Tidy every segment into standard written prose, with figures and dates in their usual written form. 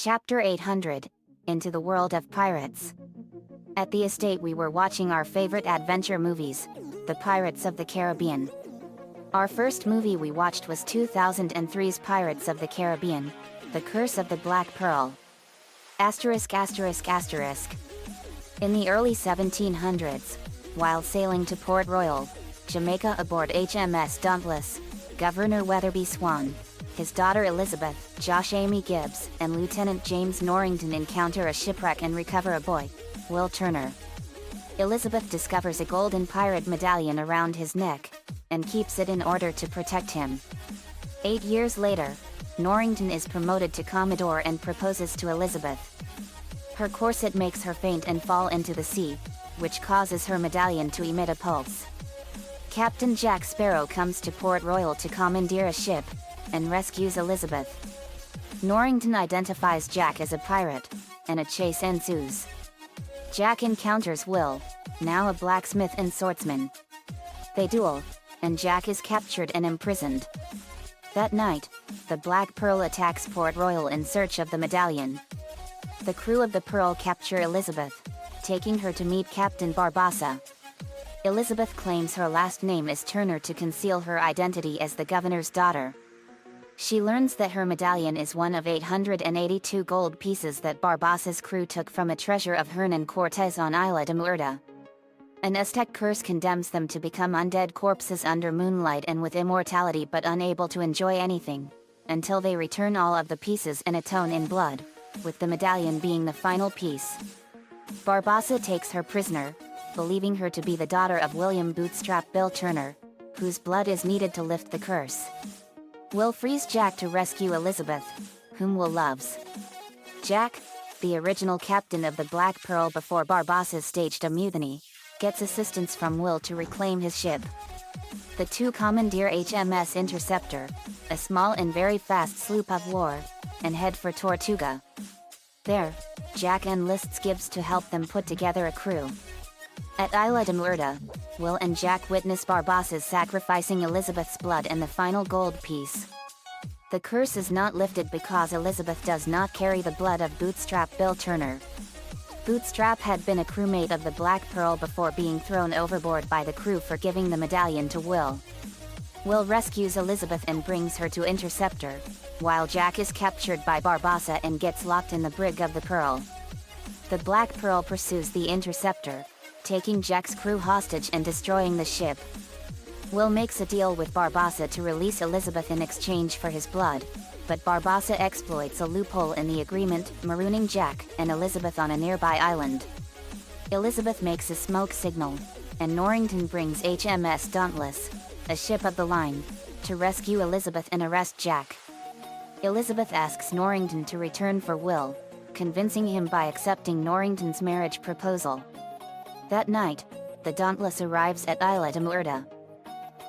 Chapter 800, Into the World of Pirates. At the estate we were watching our favorite adventure movies, The Pirates of the Caribbean. Our first movie we watched was 2003's Pirates of the Caribbean, The Curse of the Black Pearl. *****. In the early 1700s, while sailing to Port Royal, Jamaica aboard HMS Dauntless, Governor Weatherby Swan, his daughter Elizabeth, Josh Amy Gibbs, and Lieutenant James Norrington encounter a shipwreck and recover a boy, Will Turner. Elizabeth discovers a golden pirate medallion around his neck, and keeps it in order to protect him. 8 years later, Norrington is promoted to Commodore and proposes to Elizabeth. Her corset makes her faint and fall into the sea, which causes her medallion to emit a pulse. Captain Jack Sparrow comes to Port Royal to commandeer a ship, and rescues Elizabeth. Norrington identifies Jack as a pirate, and a chase ensues. Jack encounters Will, now a blacksmith and swordsman. They duel, and Jack is captured and imprisoned. That night, the Black Pearl attacks Port Royal in search of the medallion. The crew of the Pearl capture Elizabeth, taking her to meet Captain Barbassa. Elizabeth claims her last name is Turner to conceal her identity as the governor's daughter. She learns that her medallion is one of 882 gold pieces that Barbassa's crew took from a treasure of Hernan Cortez on Isla de Muerta. An Aztec curse condemns them to become undead corpses under moonlight and with immortality but unable to enjoy anything, until they return all of the pieces and atone in blood, with the medallion being the final piece. Barbassa takes her prisoner, believing her to be the daughter of William Bootstrap Bill Turner, whose blood is needed to lift the curse. Will frees Jack to rescue Elizabeth, whom Will loves. Jack, the original captain of the Black Pearl before Barbassa staged a mutiny, gets assistance from Will to reclaim his ship. The two commandeer HMS Interceptor, a small and very fast sloop of war, and head for Tortuga. There, Jack enlists Gibbs to help them put together a crew. At Isla de Muerta, Will and Jack witness Barbassa's sacrificing Elizabeth's blood and the final gold piece. The curse is not lifted because Elizabeth does not carry the blood of Bootstrap Bill Turner. Bootstrap had been a crewmate of the Black Pearl before being thrown overboard by the crew for giving the medallion to Will. Will rescues Elizabeth and brings her to Interceptor, while Jack is captured by Barbassa and gets locked in the brig of the Pearl. The Black Pearl pursues the Interceptor, taking Jack's crew hostage and destroying the ship. Will makes a deal with Barbassa to release Elizabeth in exchange for his blood, but Barbassa exploits a loophole in the agreement, marooning Jack and Elizabeth on a nearby island. Elizabeth makes a smoke signal, and Norrington brings HMS Dauntless, a ship of the line, to rescue Elizabeth and arrest Jack. Elizabeth asks Norrington to return for Will, convincing him by accepting Norrington's marriage proposal. That night, the Dauntless arrives at Isla de Muerta.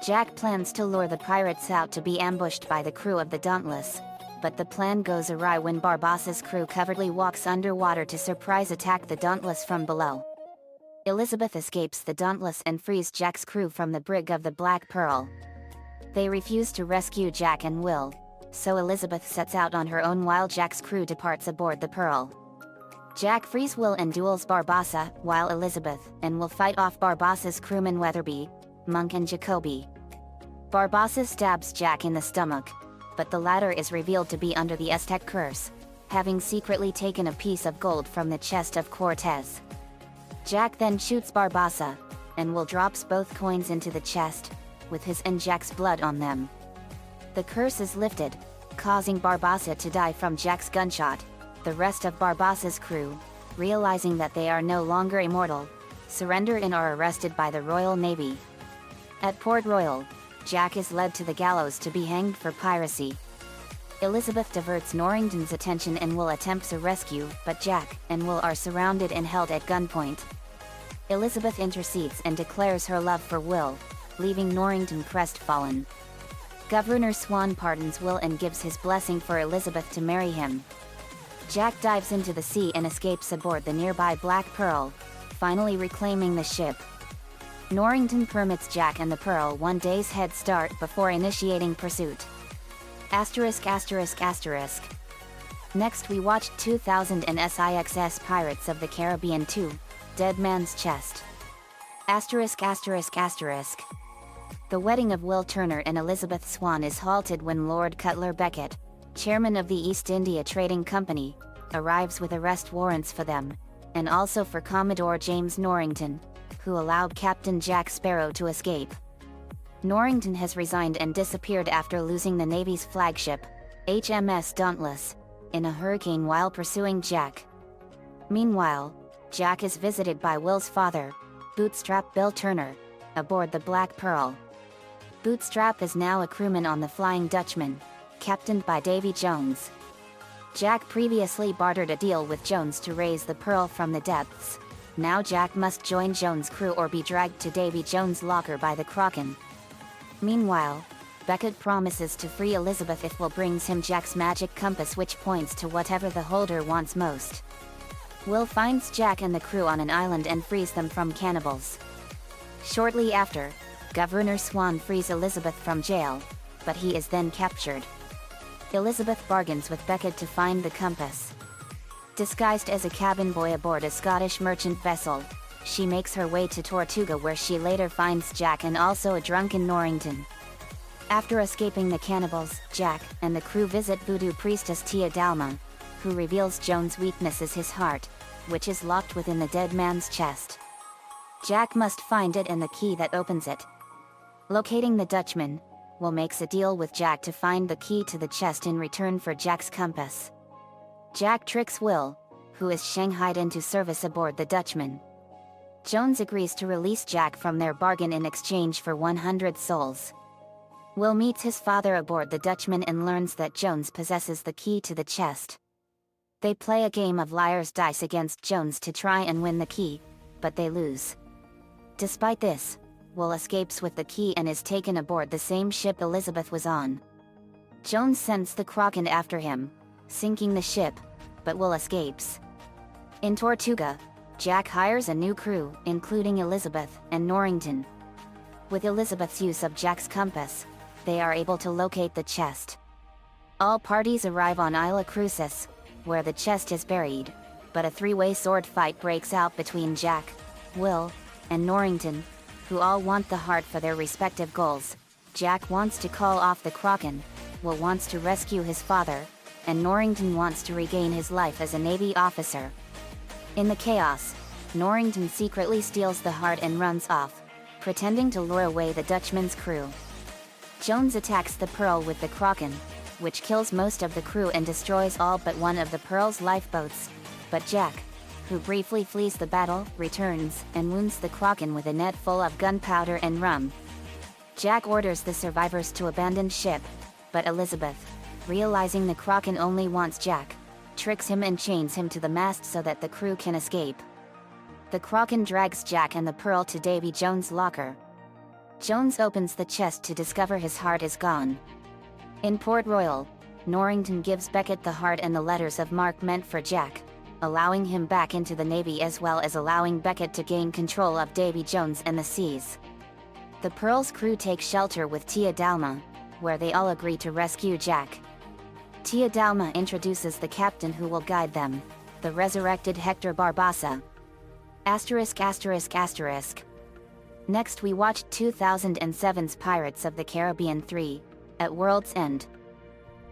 Jack plans to lure the pirates out to be ambushed by the crew of the Dauntless, but the plan goes awry when Barbassa's crew covertly walks underwater to surprise attack the Dauntless from below. Elizabeth escapes the Dauntless and frees Jack's crew from the brig of the Black Pearl. They refuse to rescue Jack and Will, so Elizabeth sets out on her own while Jack's crew departs aboard the Pearl. Jack frees Will and duels Barbassa, while Elizabeth and Will fight off Barbassa's crewmen Weatherby, Monk and Jacoby. Barbassa stabs Jack in the stomach, but the latter is revealed to be under the Aztec curse, having secretly taken a piece of gold from the chest of Cortez. Jack then shoots Barbassa, and Will drops both coins into the chest, with his and Jack's blood on them. The curse is lifted, causing Barbassa to die from Jack's gunshot. The rest of Barbassa's crew, realizing that they are no longer immortal, surrender and are arrested by the Royal Navy. At Port Royal, Jack is led to the gallows to be hanged for piracy. Elizabeth diverts Norrington's attention and Will attempts a rescue, but Jack and Will are surrounded and held at gunpoint. Elizabeth intercedes and declares her love for Will, leaving Norrington crestfallen. Governor Swan pardons Will and gives his blessing for Elizabeth to marry him. Jack dives into the sea and escapes aboard the nearby Black Pearl, finally reclaiming the ship. Norrington permits Jack and the Pearl 1 day's head start before initiating pursuit. Next we watched 2000 and SIXS Pirates of the Caribbean 2, Dead Man's Chest. *****. The wedding of Will Turner and Elizabeth Swann is halted when Lord Cutler Beckett, chairman of the East India Trading Company, arrives with arrest warrants for them, and also for Commodore James Norrington, who allowed Captain Jack Sparrow to escape. Norrington has resigned and disappeared after losing the Navy's flagship, HMS Dauntless, in a hurricane while pursuing Jack. Meanwhile, Jack is visited by Will's father, Bootstrap Bill Turner, aboard the Black Pearl. Bootstrap is now a crewman on the Flying Dutchman, captained by Davy Jones. Jack previously bartered a deal with Jones to raise the Pearl from the depths. Now Jack must join Jones' crew or be dragged to Davy Jones' locker by the Kraken. Meanwhile, Beckett promises to free Elizabeth if Will brings him Jack's magic compass, which points to whatever the holder wants most. Will finds Jack and the crew on an island and frees them from cannibals. Shortly after, Governor Swan frees Elizabeth from jail, but he is then captured. Elizabeth bargains with Beckett to find the compass. Disguised as a cabin boy aboard a Scottish merchant vessel, she makes her way to Tortuga, where she later finds Jack and also a drunken Norrington. After escaping the cannibals, Jack and the crew visit voodoo priestess Tia Dalma, who reveals Jones' weakness is his heart, which is locked within the dead man's chest. Jack must find it and the key that opens it. Locating the Dutchman, Will makes a deal with Jack to find the key to the chest in return for Jack's compass. Jack tricks Will, who is shanghaied into service aboard the Dutchman. Jones agrees to release Jack from their bargain in exchange for 100 souls. Will meets his father aboard the Dutchman and learns that Jones possesses the key to the chest. They play a game of liar's dice against Jones to try and win the key, but they lose. Despite this, Will escapes with the key and is taken aboard the same ship Elizabeth was on. Jones sends the Kraken after him, sinking the ship, but Will escapes. In Tortuga, Jack hires a new crew, including Elizabeth and Norrington. With Elizabeth's use of Jack's compass, they are able to locate the chest. All parties arrive on Isla Crucis, where the chest is buried, but a three-way sword fight breaks out between Jack, Will, and Norrington, who all want the heart for their respective goals. Jack wants to call off the Kraken, Will wants to rescue his father, and Norrington wants to regain his life as a Navy officer. In the chaos, Norrington secretly steals the heart and runs off, pretending to lure away the Dutchman's crew. Jones attacks the Pearl with the Kraken, which kills most of the crew and destroys all but one of the Pearl's lifeboats, but Jack, who briefly flees the battle, returns and wounds the Kraken with a net full of gunpowder and rum. Jack orders the survivors to abandon ship, but Elizabeth, realizing the Kraken only wants Jack, tricks him and chains him to the mast so that the crew can escape. The Kraken drags Jack and the Pearl to Davy Jones' locker. Jones opens the chest to discover his heart is gone. In Port Royal, Norrington gives Beckett the heart and the letters of marque meant for Jack, allowing him back into the Navy as well as allowing Beckett to gain control of Davy Jones and the seas. The Pearl's crew takes shelter with Tia Dalma, where they all agree to rescue Jack. Tia Dalma introduces the captain who will guide them, the resurrected Hector Barbassa. *****. Next we watched 2007's Pirates of the Caribbean 3, At World's End. *****.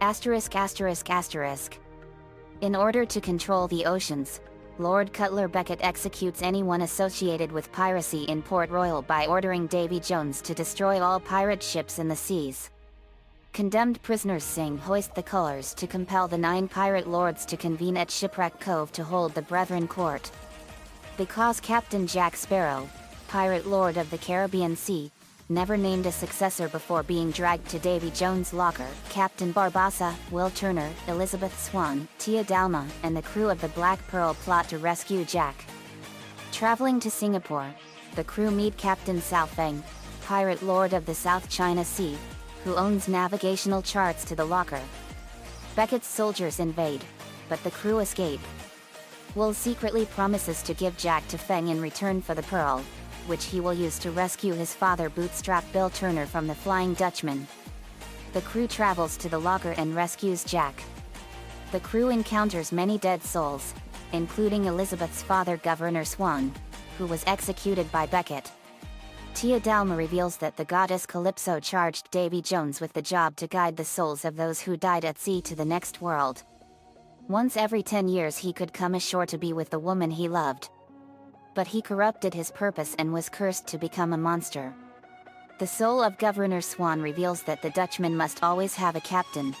In order to control the oceans, Lord Cutler Beckett executes anyone associated with piracy in Port Royal by ordering Davy Jones to destroy all pirate ships in the seas. Condemned prisoners sing "Hoist the Colors" to compel the 9 pirate lords to convene at Shipwreck Cove to hold the Brethren Court. Because Captain Jack Sparrow, pirate lord of the Caribbean Sea, never named a successor before being dragged to Davy Jones' locker, Captain Barbassa, Will Turner, Elizabeth Swann, Tia Dalma, and the crew of the Black Pearl plot to rescue Jack. Traveling to Singapore, the crew meet Captain Sao Feng, pirate lord of the South China Sea, who owns navigational charts to the locker. Beckett's soldiers invade, but the crew escape. Will secretly promises to give Jack to Feng in return for the Pearl, which he will use to rescue his father Bootstrap Bill Turner from the Flying Dutchman. The crew travels to the locker and rescues Jack. The crew encounters many dead souls, including Elizabeth's father Governor Swan, who was executed by Beckett. Tia Dalma reveals that the goddess Calypso charged Davy Jones with the job to guide the souls of those who died at sea to the next world. Once every 10 years he could come ashore to be with the woman he loved. But he corrupted his purpose and was cursed to become a monster. The soul of Governor Swan reveals that the Dutchman must always have a captain.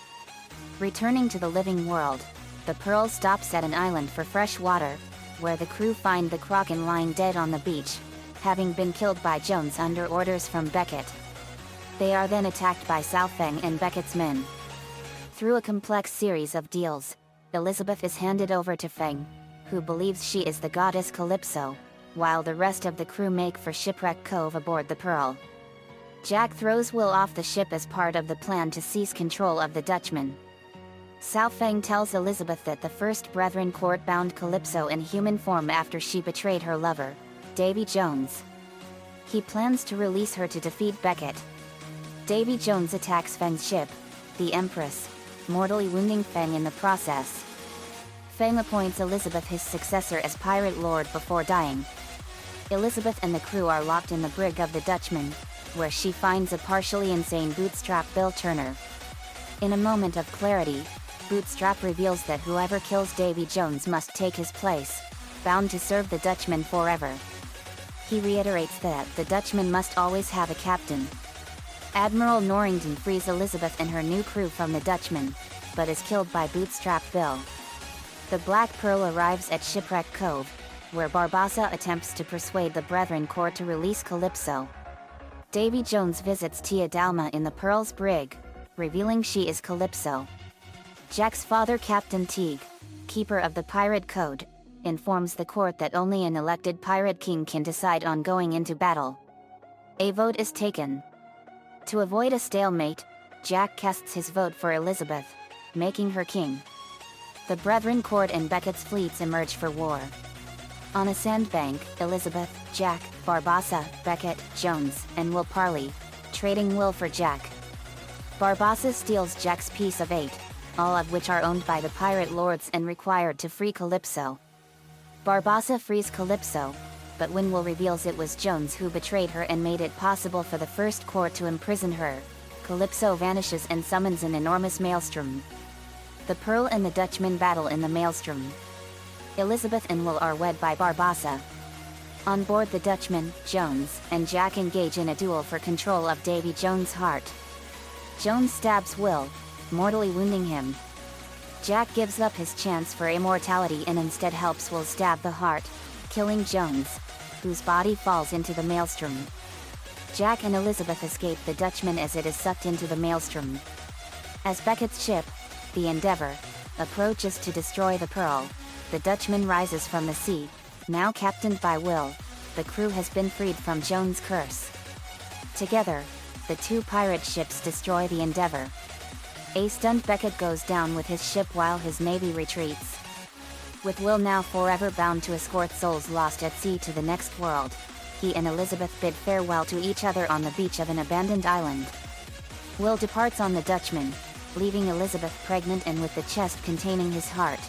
Returning to the living world, the Pearl stops at an island for fresh water, where the crew find the Kraken lying dead on the beach, having been killed by Jones under orders from Beckett. They are then attacked by Sao Feng and Beckett's men. Through a complex series of deals, Elizabeth is handed over to Feng, who believes she is the goddess Calypso, while the rest of the crew make for Shipwreck Cove aboard the Pearl. Jack throws Will off the ship as part of the plan to seize control of the Dutchman. Sao Feng tells Elizabeth that the First Brethren court bound Calypso in human form after she betrayed her lover, Davy Jones. He plans to release her to defeat Beckett. Davy Jones attacks Feng's ship, the Empress, mortally wounding Feng in the process. Feng appoints Elizabeth his successor as Pirate Lord before dying. Elizabeth and the crew are locked in the brig of the Dutchman, where she finds a partially insane Bootstrap Bill Turner. In a moment of clarity, Bootstrap reveals that whoever kills Davy Jones must take his place, bound to serve the Dutchman forever. He reiterates that the Dutchman must always have a captain. Admiral Norrington frees Elizabeth and her new crew from the Dutchman, but is killed by Bootstrap Bill. The Black Pearl arrives at Shipwreck Cove, where Barbossa attempts to persuade the Brethren Court to release Calypso. Davy Jones visits Tia Dalma in the Pearl's brig, revealing she is Calypso. Jack's father Captain Teague, keeper of the Pirate Code, informs the court that only an elected pirate king can decide on going into battle. A vote is taken. To avoid a stalemate, Jack casts his vote for Elizabeth, making her king. The Brethren Court and Beckett's fleets emerge for war. On a sandbank, Elizabeth, Jack, Barbossa, Beckett, Jones, and Will parley, trading Will for Jack. Barbossa steals Jack's piece of 8, all of which are owned by the pirate lords and required to free Calypso. Barbossa frees Calypso, but when Will reveals it was Jones who betrayed her and made it possible for the First Court to imprison her, Calypso vanishes and summons an enormous maelstrom. The Pearl and the Dutchman battle in the maelstrom. Elizabeth and Will are wed by Barbossa. On board the Dutchman, Jones and Jack engage in a duel for control of Davy Jones' heart. Jones stabs Will, mortally wounding him. Jack gives up his chance for immortality and instead helps Will stab the heart, killing Jones, whose body falls into the maelstrom. Jack and Elizabeth escape the Dutchman as it is sucked into the maelstrom. As Beckett's ship, the Endeavour, approaches to destroy the Pearl, the Dutchman rises from the sea, now captained by Will. The crew has been freed from Jones' curse. Together, the two pirate ships destroy the Endeavour. A stunned Beckett goes down with his ship while his navy retreats. With Will now forever bound to escort souls lost at sea to the next world, he and Elizabeth bid farewell to each other on the beach of an abandoned island. Will departs on the Dutchman, leaving Elizabeth pregnant and with the chest containing his heart.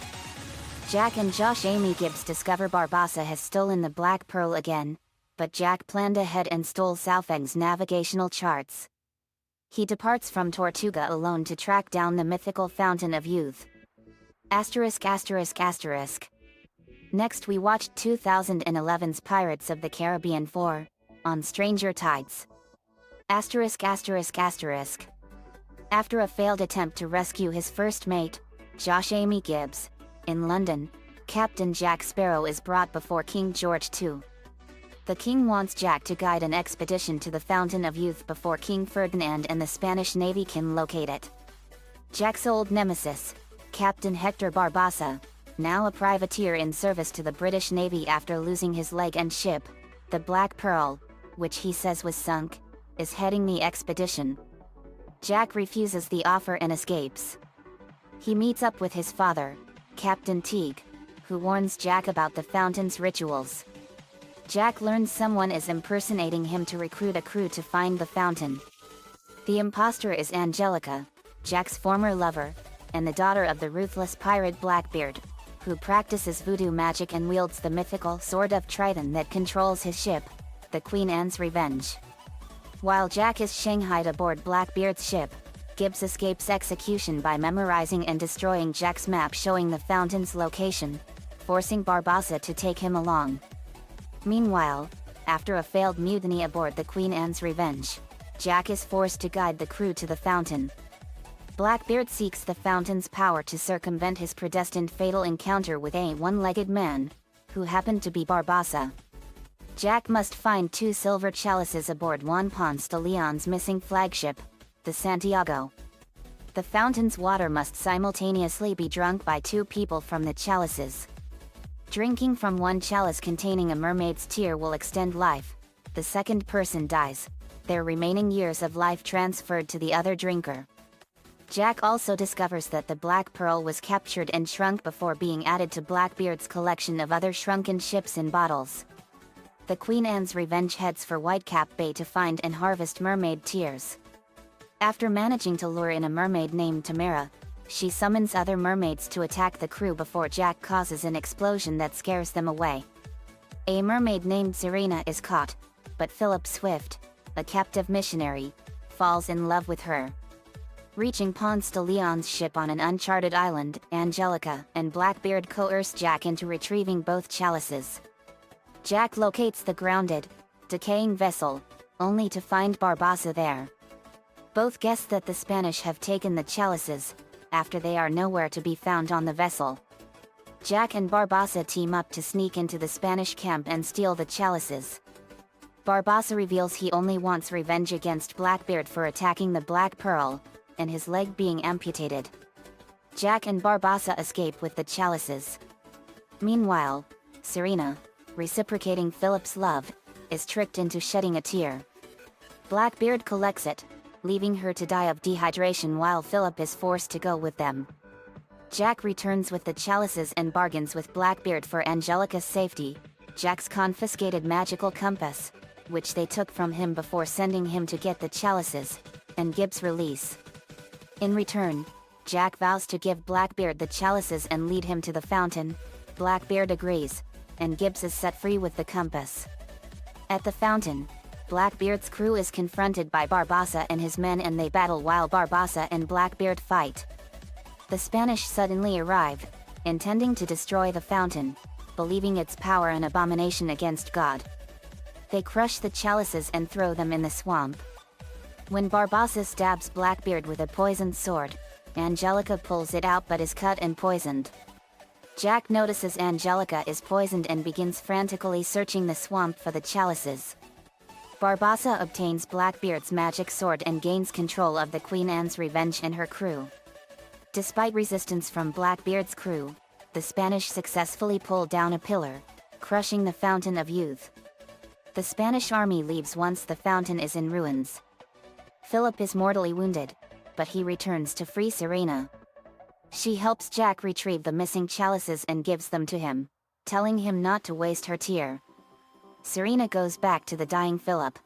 Jack and Josh Amy Gibbs discover Barbossa has stolen the Black Pearl again, but Jack planned ahead and stole Sao Feng's navigational charts. He departs from Tortuga alone to track down the mythical Fountain of Youth. Asterisk asterisk asterisk. Next we watched 2011's Pirates of the Caribbean 4, on Stranger Tides. Asterisk asterisk asterisk. After a failed attempt to rescue his first mate, Josh Amy Gibbs, in London, Captain Jack Sparrow is brought before King George II. The king wants Jack to guide an expedition to the Fountain of Youth before King Ferdinand and the Spanish Navy can locate it. Jack's old nemesis, Captain Hector Barbossa, now a privateer in service to the British Navy after losing his leg and ship, the Black Pearl, which he says was sunk, is heading the expedition. Jack refuses the offer and escapes. He meets up with his father, Captain Teague, who warns Jack about the fountain's rituals. Jack learns someone is impersonating him to recruit a crew to find the fountain. The imposter is Angelica, Jack's former lover, and the daughter of the ruthless pirate Blackbeard, who practices voodoo magic and wields the mythical Sword of Triton that controls his ship, the Queen Anne's Revenge. While Jack is shanghaied aboard Blackbeard's ship, Gibbs escapes execution by memorizing and destroying Jack's map showing the fountain's location, forcing Barbossa to take him along. Meanwhile, after a failed mutiny aboard the Queen Anne's Revenge, Jack is forced to guide the crew to the fountain. Blackbeard seeks the fountain's power to circumvent his predestined fatal encounter with a one-legged man, who happened to be Barbossa. Jack must find 2 silver chalices aboard Juan Ponce de Leon's missing flagship, the Santiago. The fountain's water must simultaneously be drunk by 2 people from the chalices. Drinking from one chalice containing a mermaid's tear will extend life. The second person dies, their remaining years of life transferred to the other drinker. Jack also discovers that the Black Pearl was captured and shrunk before being added to Blackbeard's collection of other shrunken ships in bottles. The Queen Anne's Revenge heads for Whitecap Bay to find and harvest mermaid tears. After managing to lure in a mermaid named Tamara, she summons other mermaids to attack the crew before Jack causes an explosion that scares them away. A mermaid named Serena is caught, but Philip Swift, a captive missionary, falls in love with her. Reaching Ponce de Leon's ship on an uncharted island, Angelica and Blackbeard coerce Jack into retrieving both chalices. Jack locates the grounded, decaying vessel, only to find Barbossa there. Both guess that the Spanish have taken the chalices, after they are nowhere to be found on the vessel. Jack and Barbossa team up to sneak into the Spanish camp and steal the chalices. Barbossa reveals he only wants revenge against Blackbeard for attacking the Black Pearl, and his leg being amputated. Jack and Barbossa escape with the chalices. Meanwhile, Serena, reciprocating Philip's love, is tricked into shedding a tear. Blackbeard collects it, leaving her to die of dehydration while Philip is forced to go with them. Jack returns with the chalices and bargains with Blackbeard for Angelica's safety, Jack's confiscated magical compass, which they took from him before sending him to get the chalices, and Gibbs' release. In return, Jack vows to give Blackbeard the chalices and lead him to the fountain. Blackbeard agrees, and Gibbs is set free with the compass. At the fountain, Blackbeard's crew is confronted by Barbossa and his men and they battle while Barbossa and Blackbeard fight. The Spanish suddenly arrive, intending to destroy the fountain, believing its power an abomination against God. They crush the chalices and throw them in the swamp. When Barbossa stabs Blackbeard with a poisoned sword, Angelica pulls it out but is cut and poisoned. Jack notices Angelica is poisoned and begins frantically searching the swamp for the chalices. Barbossa obtains Blackbeard's magic sword and gains control of the Queen Anne's Revenge and her crew. Despite resistance from Blackbeard's crew, the Spanish successfully pull down a pillar, crushing the Fountain of Youth. The Spanish army leaves once the fountain is in ruins. Philip is mortally wounded, but he returns to free Serena. She helps Jack retrieve the missing chalices and gives them to him, telling him not to waste her tear. Serena goes back to the dying Philip.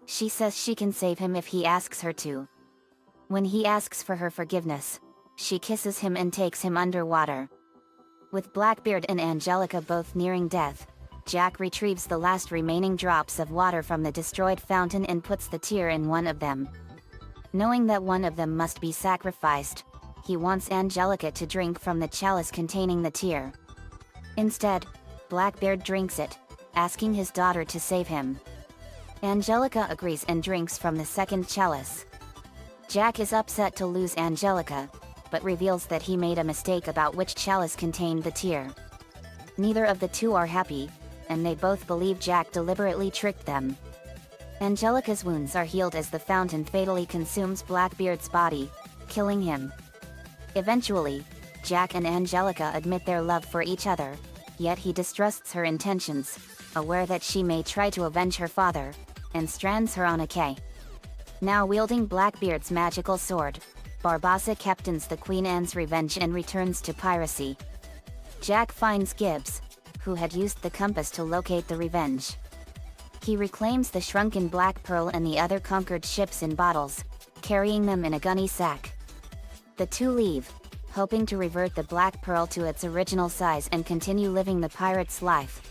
She says she can save him if he asks her to. When he asks for her forgiveness, she kisses him and takes him underwater. With Blackbeard and Angelica both nearing death, Jack retrieves the last remaining drops of water from the destroyed fountain and puts the tear in one of them. Knowing that one of them must be sacrificed, he wants Angelica to drink from the chalice containing the tear. Instead, Blackbeard drinks it, asking his daughter to save him. Angelica agrees and drinks from the second chalice. Jack is upset to lose Angelica, but reveals that he made a mistake about which chalice contained the tear. Neither of the two are happy, and they both believe Jack deliberately tricked them. Angelica's wounds are healed as the fountain fatally consumes Blackbeard's body, killing him. Eventually, Jack and Angelica admit their love for each other, yet he distrusts her intentions, aware that she may try to avenge her father, and strands her on a quay. Now wielding Blackbeard's magical sword, Barbossa captains the Queen Anne's Revenge and returns to piracy. Jack finds Gibbs, who had used the compass to locate the Revenge. He reclaims the shrunken Black Pearl and the other conquered ships in bottles, carrying them in a gunny sack. The two leave, hoping to revert the Black Pearl to its original size and continue living the pirate's life.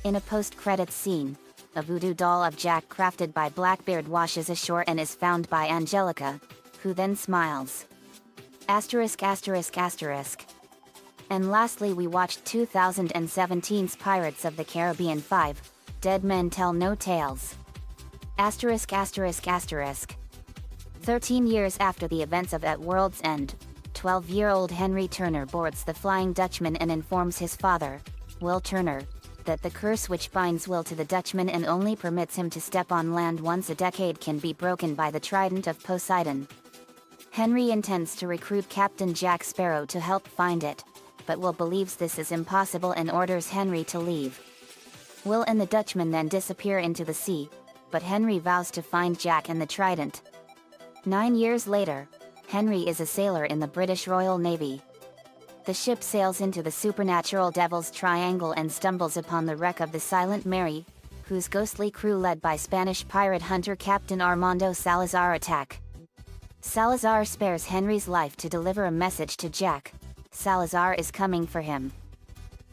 In a post-credits scene, a voodoo doll of Jack crafted by Blackbeard washes ashore and is found by Angelica, who then smiles. Asterisk asterisk asterisk. And lastly we watched 2017's Pirates of the Caribbean 5, Dead Men Tell No Tales. Asterisk asterisk asterisk. 13 years after the events of At World's End, 12-year-old Henry Turner boards the Flying Dutchman and informs his father, Will Turner, that the curse which binds Will to the Dutchman and only permits him to step on land once a decade can be broken by the Trident of Poseidon. Henry intends to recruit Captain Jack Sparrow to help find it, but Will believes this is impossible and orders Henry to leave. Will and the Dutchman then disappear into the sea, but Henry vows to find Jack and the Trident. 9 years later, Henry is a sailor in the British Royal Navy. The ship sails into the supernatural Devil's Triangle and stumbles upon the wreck of the Silent Mary, whose ghostly crew led by Spanish pirate hunter Captain Armando Salazar attack. Salazar spares Henry's life to deliver a message to Jack. Salazar is coming for him.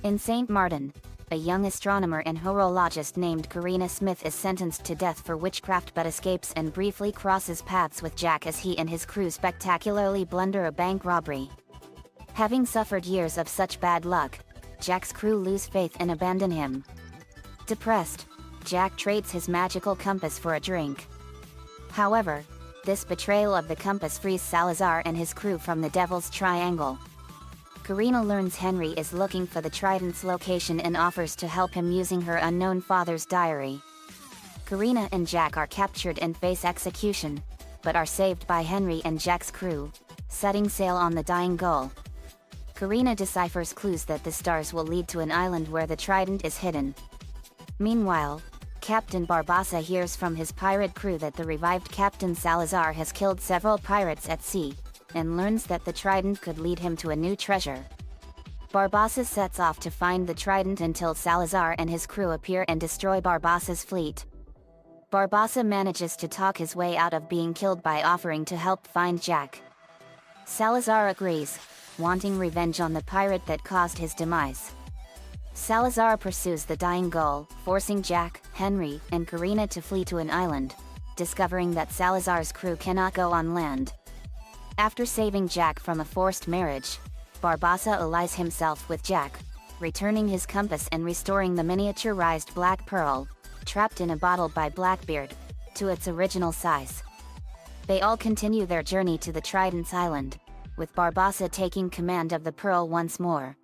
In St. Martin, a young astronomer and horologist named Karina Smith is sentenced to death for witchcraft but escapes and briefly crosses paths with Jack as he and his crew spectacularly blunder a bank robbery. Having suffered years of such bad luck, Jack's crew lose faith and abandon him. Depressed, Jack trades his magical compass for a drink. However, this betrayal of the compass frees Salazar and his crew from the Devil's Triangle. Karina learns Henry is looking for the Trident's location and offers to help him using her unknown father's diary. Karina and Jack are captured and face execution, but are saved by Henry and Jack's crew, setting sail on the dying Gull. Karina deciphers clues that the stars will lead to an island where the Trident is hidden. Meanwhile, Captain Barbassa hears from his pirate crew that the revived Captain Salazar has killed several pirates at sea, and learns that the Trident could lead him to a new treasure. Barbassa sets off to find the Trident until Salazar and his crew appear and destroy Barbassa's fleet. Barbassa manages to talk his way out of being killed by offering to help find Jack. Salazar agrees, wanting revenge on the pirate that caused his demise. Salazar pursues the dying Gull, forcing Jack, Henry, and Karina to flee to an island, discovering that Salazar's crew cannot go on land. After saving Jack from a forced marriage, Barbassa allies himself with Jack, returning his compass and restoring the miniaturized Black Pearl, trapped in a bottle by Blackbeard, to its original size. They all continue their journey to the Trident's Island, with Barbassa taking command of the Pearl once more.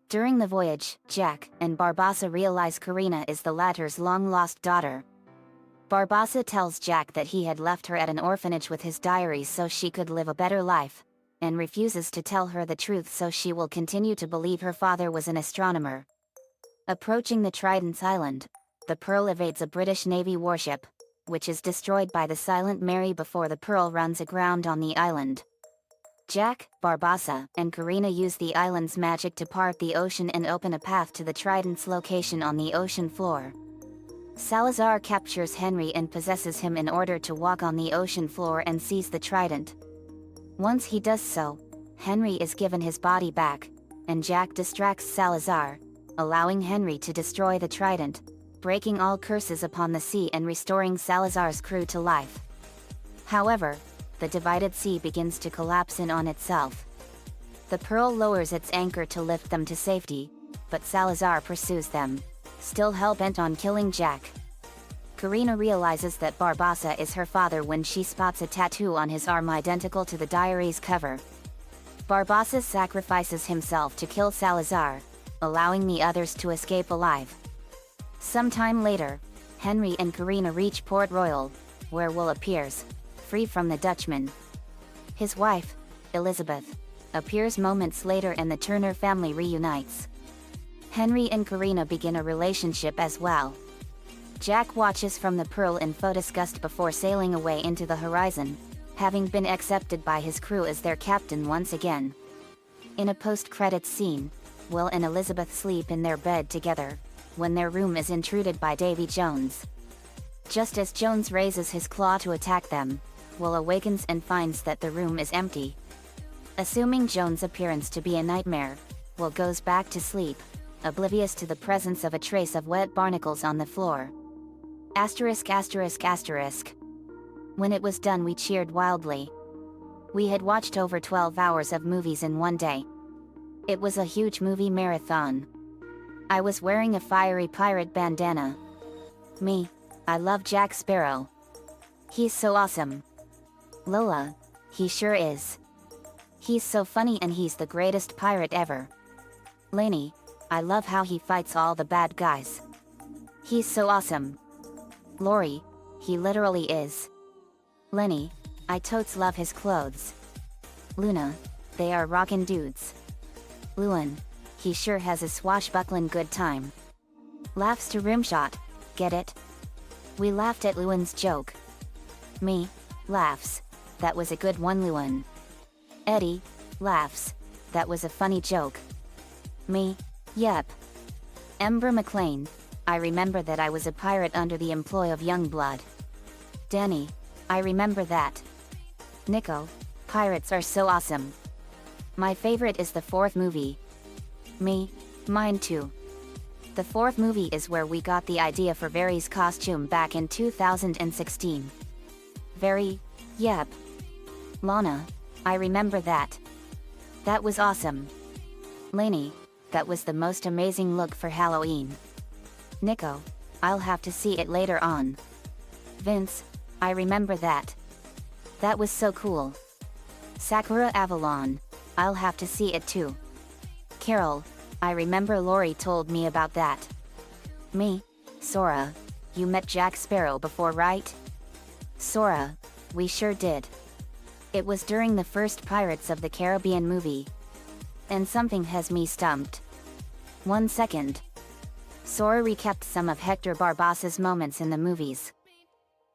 During the voyage, Jack and Barbassa realize Karina is the latter's long-lost daughter. Barbassa tells Jack that he had left her at an orphanage with his diaries so she could live a better life, and refuses to tell her the truth so she will continue to believe her father was an astronomer. Approaching the Trident's Island, the Pearl evades a British Navy warship, which is destroyed by the Silent Mary before the Pearl runs aground on the island. Jack, Barbassa, and Karina use the island's magic to part the ocean and open a path to the Trident's location on the ocean floor. Salazar captures Henry and possesses him in order to walk on the ocean floor and seize the Trident. Once he does so, Henry is given his body back, and Jack distracts Salazar, allowing Henry to destroy the Trident, breaking all curses upon the sea and restoring Salazar's crew to life. However, the divided sea begins to collapse in on itself. The Pearl lowers its anchor to lift them to safety, but Salazar pursues them, still hell-bent on killing Jack. Karina realizes that Barbassa is her father when she spots a tattoo on his arm identical to the diary's cover. Barbassa sacrifices himself to kill Salazar, allowing the others to escape alive. Sometime later, Henry and Karina reach Port Royal, where Will appears, free from the Dutchman. His wife, Elizabeth, appears moments later and the Turner family reunites. Henry and Karina begin a relationship as well. Jack watches from the Pearl in disgust before sailing away into the horizon, having been accepted by his crew as their captain once again. In a post-credits scene, Will and Elizabeth sleep in their bed together, when their room is intruded by Davy Jones. Just as Jones raises his claw to attack them, Will awakens and finds that the room is empty. Assuming Joan's appearance to be a nightmare, Will goes back to sleep, oblivious to the presence of a trace of wet barnacles on the floor. Asterisk asterisk asterisk. When it was done we cheered wildly. We had watched over 12 hours of movies in one day. It was a huge movie marathon. I was wearing a fiery pirate bandana. Me, I love Jack Sparrow. He's so awesome. Lola, he sure is. He's so funny and he's the greatest pirate ever. Lainey, I love how he fights all the bad guys. He's so awesome. Lori, he literally is. Lenny, I totes love his clothes. Luna, they are rockin' dudes. Luan, he sure has a swashbuckling good time. Laughs to rimshot, get it? We laughed at Luan's joke. Me, laughs, that was a good one Luan. Eddie, laughs, that was a funny joke. Me, yep. Ember McLean, I remember that I was a pirate under the employ of Youngblood. Danny, I remember that. Nico, pirates are so awesome. My favorite is the fourth movie. Me, mine too. The fourth movie is where we got the idea for Very's costume back in 2016. Very, yep. Lana, I remember that. That was awesome. Lainey, that was the most amazing look for Halloween. Nico, I'll have to see it later on. Vince, I remember that. That was so cool. Sakura Avalon, I'll have to see it too. Carol, I remember Lori told me about that. Me, Sora, you met Jack Sparrow before, right? Sora, we sure did. It was during the first Pirates of the Caribbean movie. And something has me stumped. 1 second. Sora recapped some of Hector Barbassa's moments in the movies.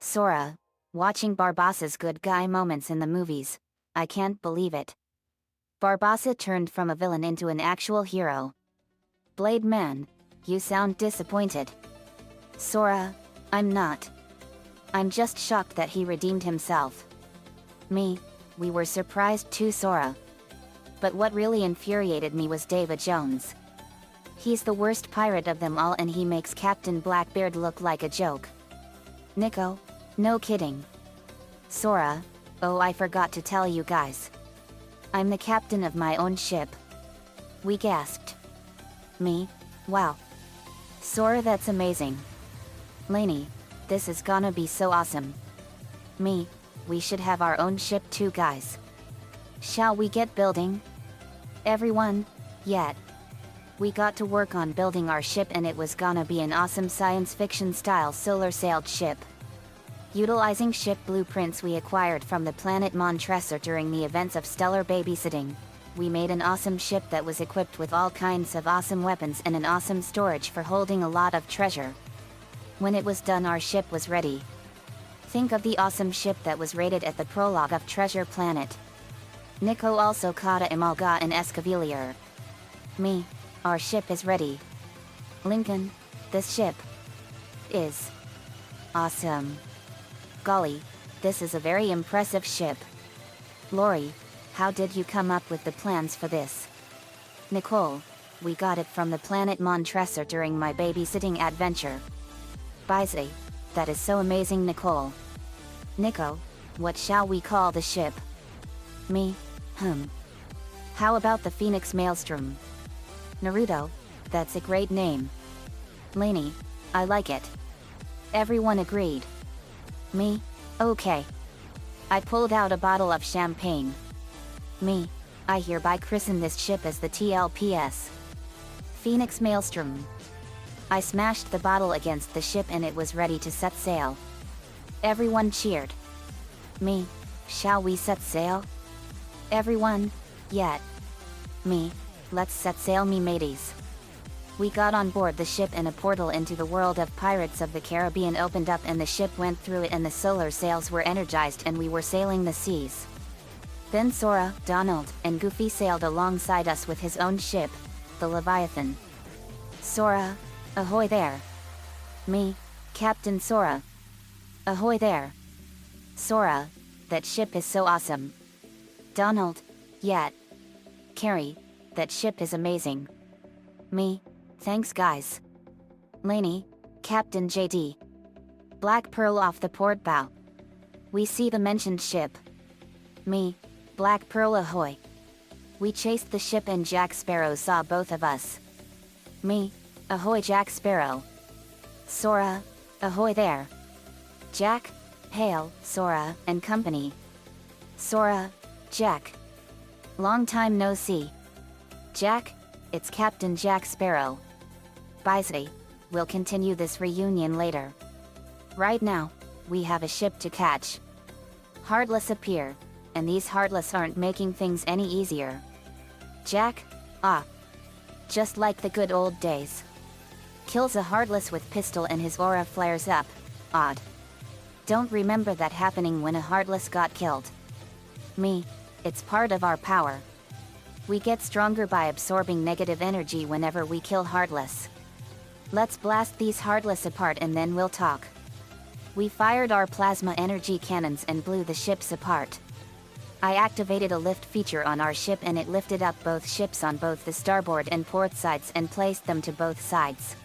Sora, watching Barbassa's good guy moments in the movies, I can't believe it. Barbassa turned from a villain into an actual hero. Blade Man, you sound disappointed. Sora, I'm not. I'm just shocked that he redeemed himself. Me, we were surprised too, Sora. But what really infuriated me was David Jones. He's the worst pirate of them all and he makes Captain Blackbeard look like a joke. Nico, no kidding. Sora, oh I forgot to tell you guys. I'm the captain of my own ship. We gasped. Me, wow. Sora, that's amazing. Lainey, this is gonna be so awesome. Me, we should have our own ship too, guys. Shall we get building? Everyone, yet. We got to work on building our ship and it was gonna be an awesome science fiction style solar-sailed ship. Utilizing ship blueprints we acquired from the planet Montresor during the events of stellar babysitting, we made an awesome ship that was equipped with all kinds of awesome weapons and an awesome storage for holding a lot of treasure. When it was done, our ship was ready. Think of the awesome ship that was rated at the prologue of Treasure Planet. Nico also caught a Imalga and Escavalier. Me, our ship is ready. Lincoln, this ship is awesome. Golly, this is a very impressive ship. Lori, how did you come up with the plans for this? Nicole, we got it from the planet Montresor during my babysitting adventure. Bisley, that is so amazing, Nicole. Nico, what shall we call the ship? Me, How about the Phoenix Maelstrom? Naruto, that's a great name. Lainey, I like it. Everyone agreed. Me, okay. I pulled out a bottle of champagne. Me, I hereby christen this ship as the TLPS. Phoenix Maelstrom. I smashed the bottle against the ship and it was ready to set sail. Everyone cheered. Me, shall we set sail? Everyone, yet. Me, let's set sail, me mateys. We got on board the ship and a portal into the world of Pirates of the Caribbean opened up and the ship went through it and the solar sails were energized and we were sailing the seas. Then Sora, Donald, and Goofy sailed alongside us with his own ship, the Leviathan. Sora, ahoy there. Me, Captain Sora. Ahoy there. Sora, that ship is so awesome. Donald, Yet. Carrie, that ship is amazing. Me, thanks guys. Laney, Captain JD. Black Pearl off the port bow. We see the mentioned ship. Me, Black Pearl ahoy. We chased the ship and Jack Sparrow saw both of us. Me, ahoy Jack Sparrow. Sora, ahoy there. Jack, hail, Sora, and company. Sora, Jack. Long time no see. Jack, it's Captain Jack Sparrow. Bye. We'll continue this reunion later. Right now, we have a ship to catch. Heartless appear, and these Heartless aren't making things any easier. Jack, just like the good old days. Kills a Heartless with pistol and his aura flares up. Odd. Don't remember that happening when a Heartless got killed. Me, it's part of our power. We get stronger by absorbing negative energy whenever we kill Heartless. Let's blast these Heartless apart and then we'll talk. We fired our plasma energy cannons and blew the ships apart. I activated a lift feature on our ship and it lifted up both ships on both the starboard and port sides and placed them to both sides.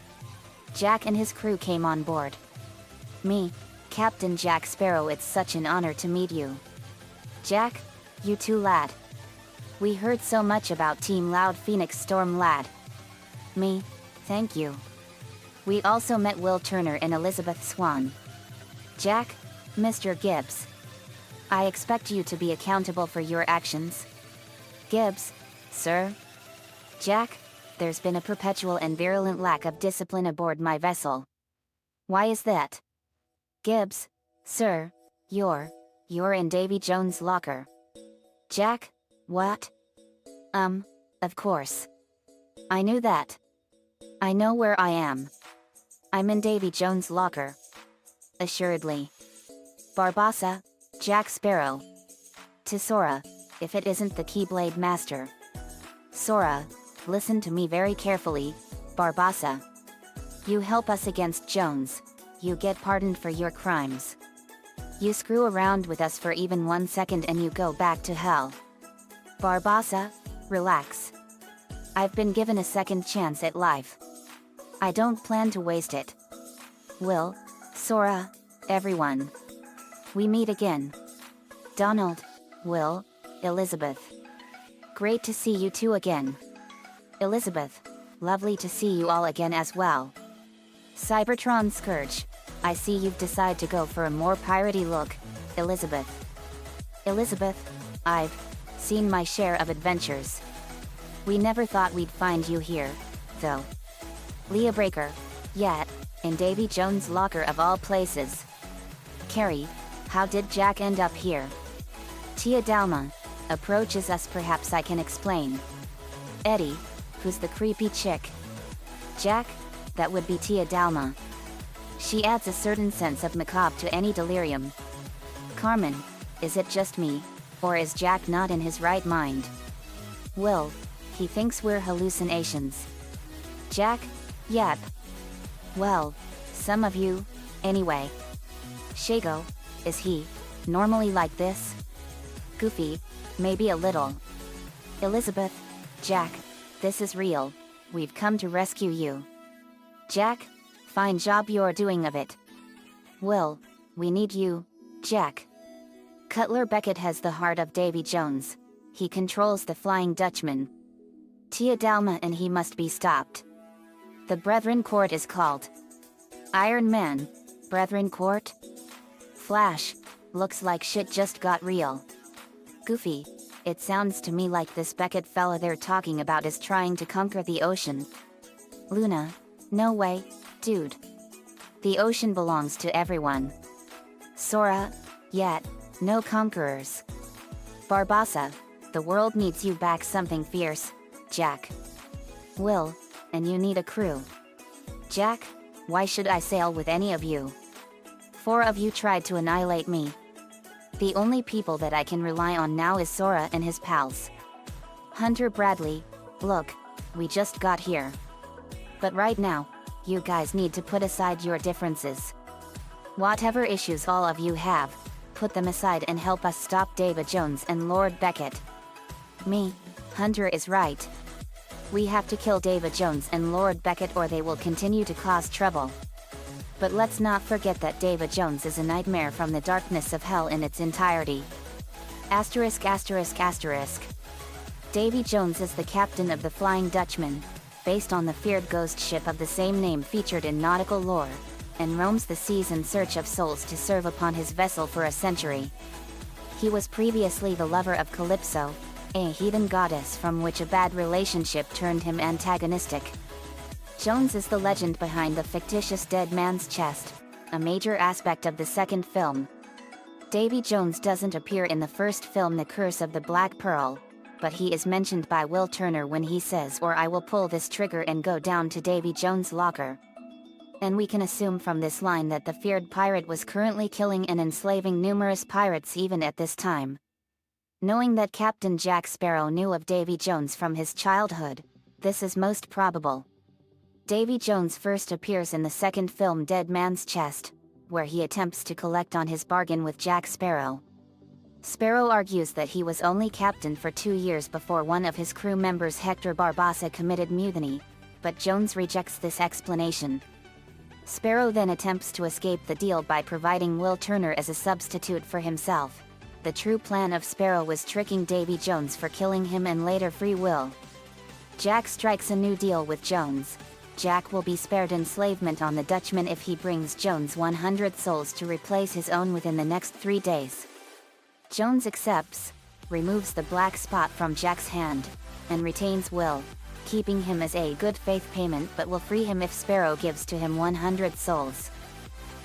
Jack and his crew came on board. Me, Captain Jack Sparrow, it's such an honor to meet you. Jack, you too lad. We heard so much about Team Loud Phoenix Storm lad. Me, thank you. We also met Will Turner and Elizabeth Swan. Jack, Mr. Gibbs. I expect you to be accountable for your actions. Gibbs, sir. Jack, there's been a perpetual and virulent lack of discipline aboard my vessel. Why is that? Gibbs, sir, you're in Davy Jones' locker. Jack, what? Of course. I knew that. I know where I am. I'm in Davy Jones' locker. Assuredly. Barbassa, Jack Sparrow. To Sora, if it isn't the Keyblade Master. Sora, listen to me very carefully, Barbassa. You help us against Jones, you get pardoned for your crimes. You screw around with us for even 1 second and you go back to hell. Barbassa, relax. I've been given a second chance at life. I don't plan to waste it. Will, Sora, everyone. We meet again. Donald, Will, Elizabeth. Great to see you two again. Elizabeth, lovely to see you all again as well. Cybertron Scourge, I see you've decided to go for a more piratey look, Elizabeth. Elizabeth, I've seen my share of adventures. We never thought we'd find you here, though. Leah Breaker, yet, in Davy Jones' locker of all places. Carrie, how did Jack end up here? Tia Dalma, approaches us, perhaps I can explain. Eddie, who's the creepy chick? Jack, that would be Tia Dalma. She adds a certain sense of macabre to any delirium. Carmen, is it just me, or is Jack not in his right mind? Will, he thinks we're hallucinations. Jack, yep. Well, some of you, anyway. Shago, is he normally like this? Goofy, maybe a little. Elizabeth, Jack, this is real. We've come to rescue you. Jack, fine job you're doing of it. Will, we need you, Jack. Cutler Beckett has the heart of Davy Jones. He controls the Flying Dutchman. Tia Dalma and he must be stopped. The Brethren Court is called. Iron Man, Brethren Court? Flash, looks like shit just got real. Goofy, it sounds to me like this Beckett fella they're talking about is trying to conquer the ocean. Luna, no way, dude. The ocean belongs to everyone. Sora, yet, no conquerors. Barbassa, the world needs you back, something fierce, Jack. Will, and you need a crew. Jack, why should I sail with any of you? 4 of you tried to annihilate me. The only people that I can rely on now is Sora and his pals. Hunter Bradley, look, we just got here. But right now, you guys need to put aside your differences. Whatever issues all of you have, put them aside and help us stop Davy Jones and Lord Beckett. Me, Hunter is right. We have to kill David Jones and Lord Beckett or they will continue to cause trouble. But let's not forget that David Jones is a nightmare from the darkness of hell in its entirety. Asterisk asterisk asterisk. Davy Jones is the captain of the Flying Dutchman, based on the feared ghost ship of the same name featured in nautical lore, and roams the seas in search of souls to serve upon his vessel for a century. He was previously the lover of Calypso, a heathen goddess from which a bad relationship turned him antagonistic. Jones is the legend behind the fictitious dead man's chest, a major aspect of the second film. Davy Jones doesn't appear in the first film The Curse of the Black Pearl, but he is mentioned by Will Turner when he says or I will pull this trigger and go down to Davy Jones' locker. And we can assume from this line that the feared pirate was currently killing and enslaving numerous pirates even at this time. Knowing that Captain Jack Sparrow knew of Davy Jones from his childhood, this is most probable. Davy Jones first appears in the second film Dead Man's Chest, where he attempts to collect on his bargain with Jack Sparrow. Sparrow argues that he was only captain for 2 years before one of his crew members Hector Barbassa committed mutiny, but Jones rejects this explanation. Sparrow then attempts to escape the deal by providing Will Turner as a substitute for himself. The true plan of Sparrow was tricking Davy Jones for killing him and later free Will. Jack strikes a new deal with Jones. Jack will be spared enslavement on the Dutchman if he brings Jones 100 souls to replace his own within the next 3 days. Jones accepts, removes the black spot from Jack's hand, and retains Will, keeping him as a good faith payment but will free him if Sparrow gives to him 100 souls.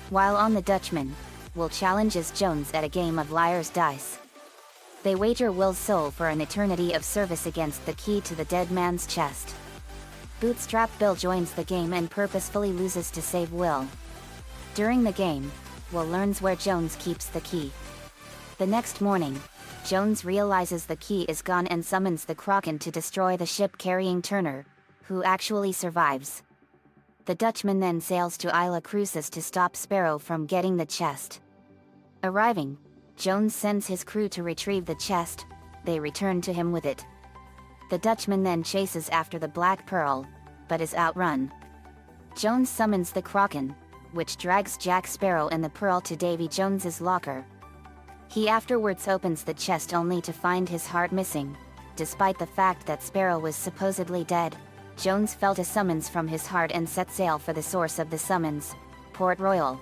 While on the Dutchman, Will challenges Jones at a game of liar's dice. They wager Will's soul for an eternity of service against the key to the dead man's chest. Bootstrap Bill joins the game and purposefully loses to save Will. During the game, Will learns where Jones keeps the key. The next morning, Jones realizes the key is gone and summons the Kraken to destroy the ship carrying Turner, who actually survives. The Dutchman then sails to Isla Cruces to stop Sparrow from getting the chest. Arriving, Jones sends his crew to retrieve the chest. They return to him with it. The Dutchman then chases after the Black Pearl, but is outrun. Jones summons the Kraken, which drags Jack Sparrow and the Pearl to Davy Jones's locker. He afterwards opens the chest only to find his heart missing. Despite the fact that Sparrow was supposedly dead, Jones felt a summons from his heart and set sail for the source of the summons, Port Royal.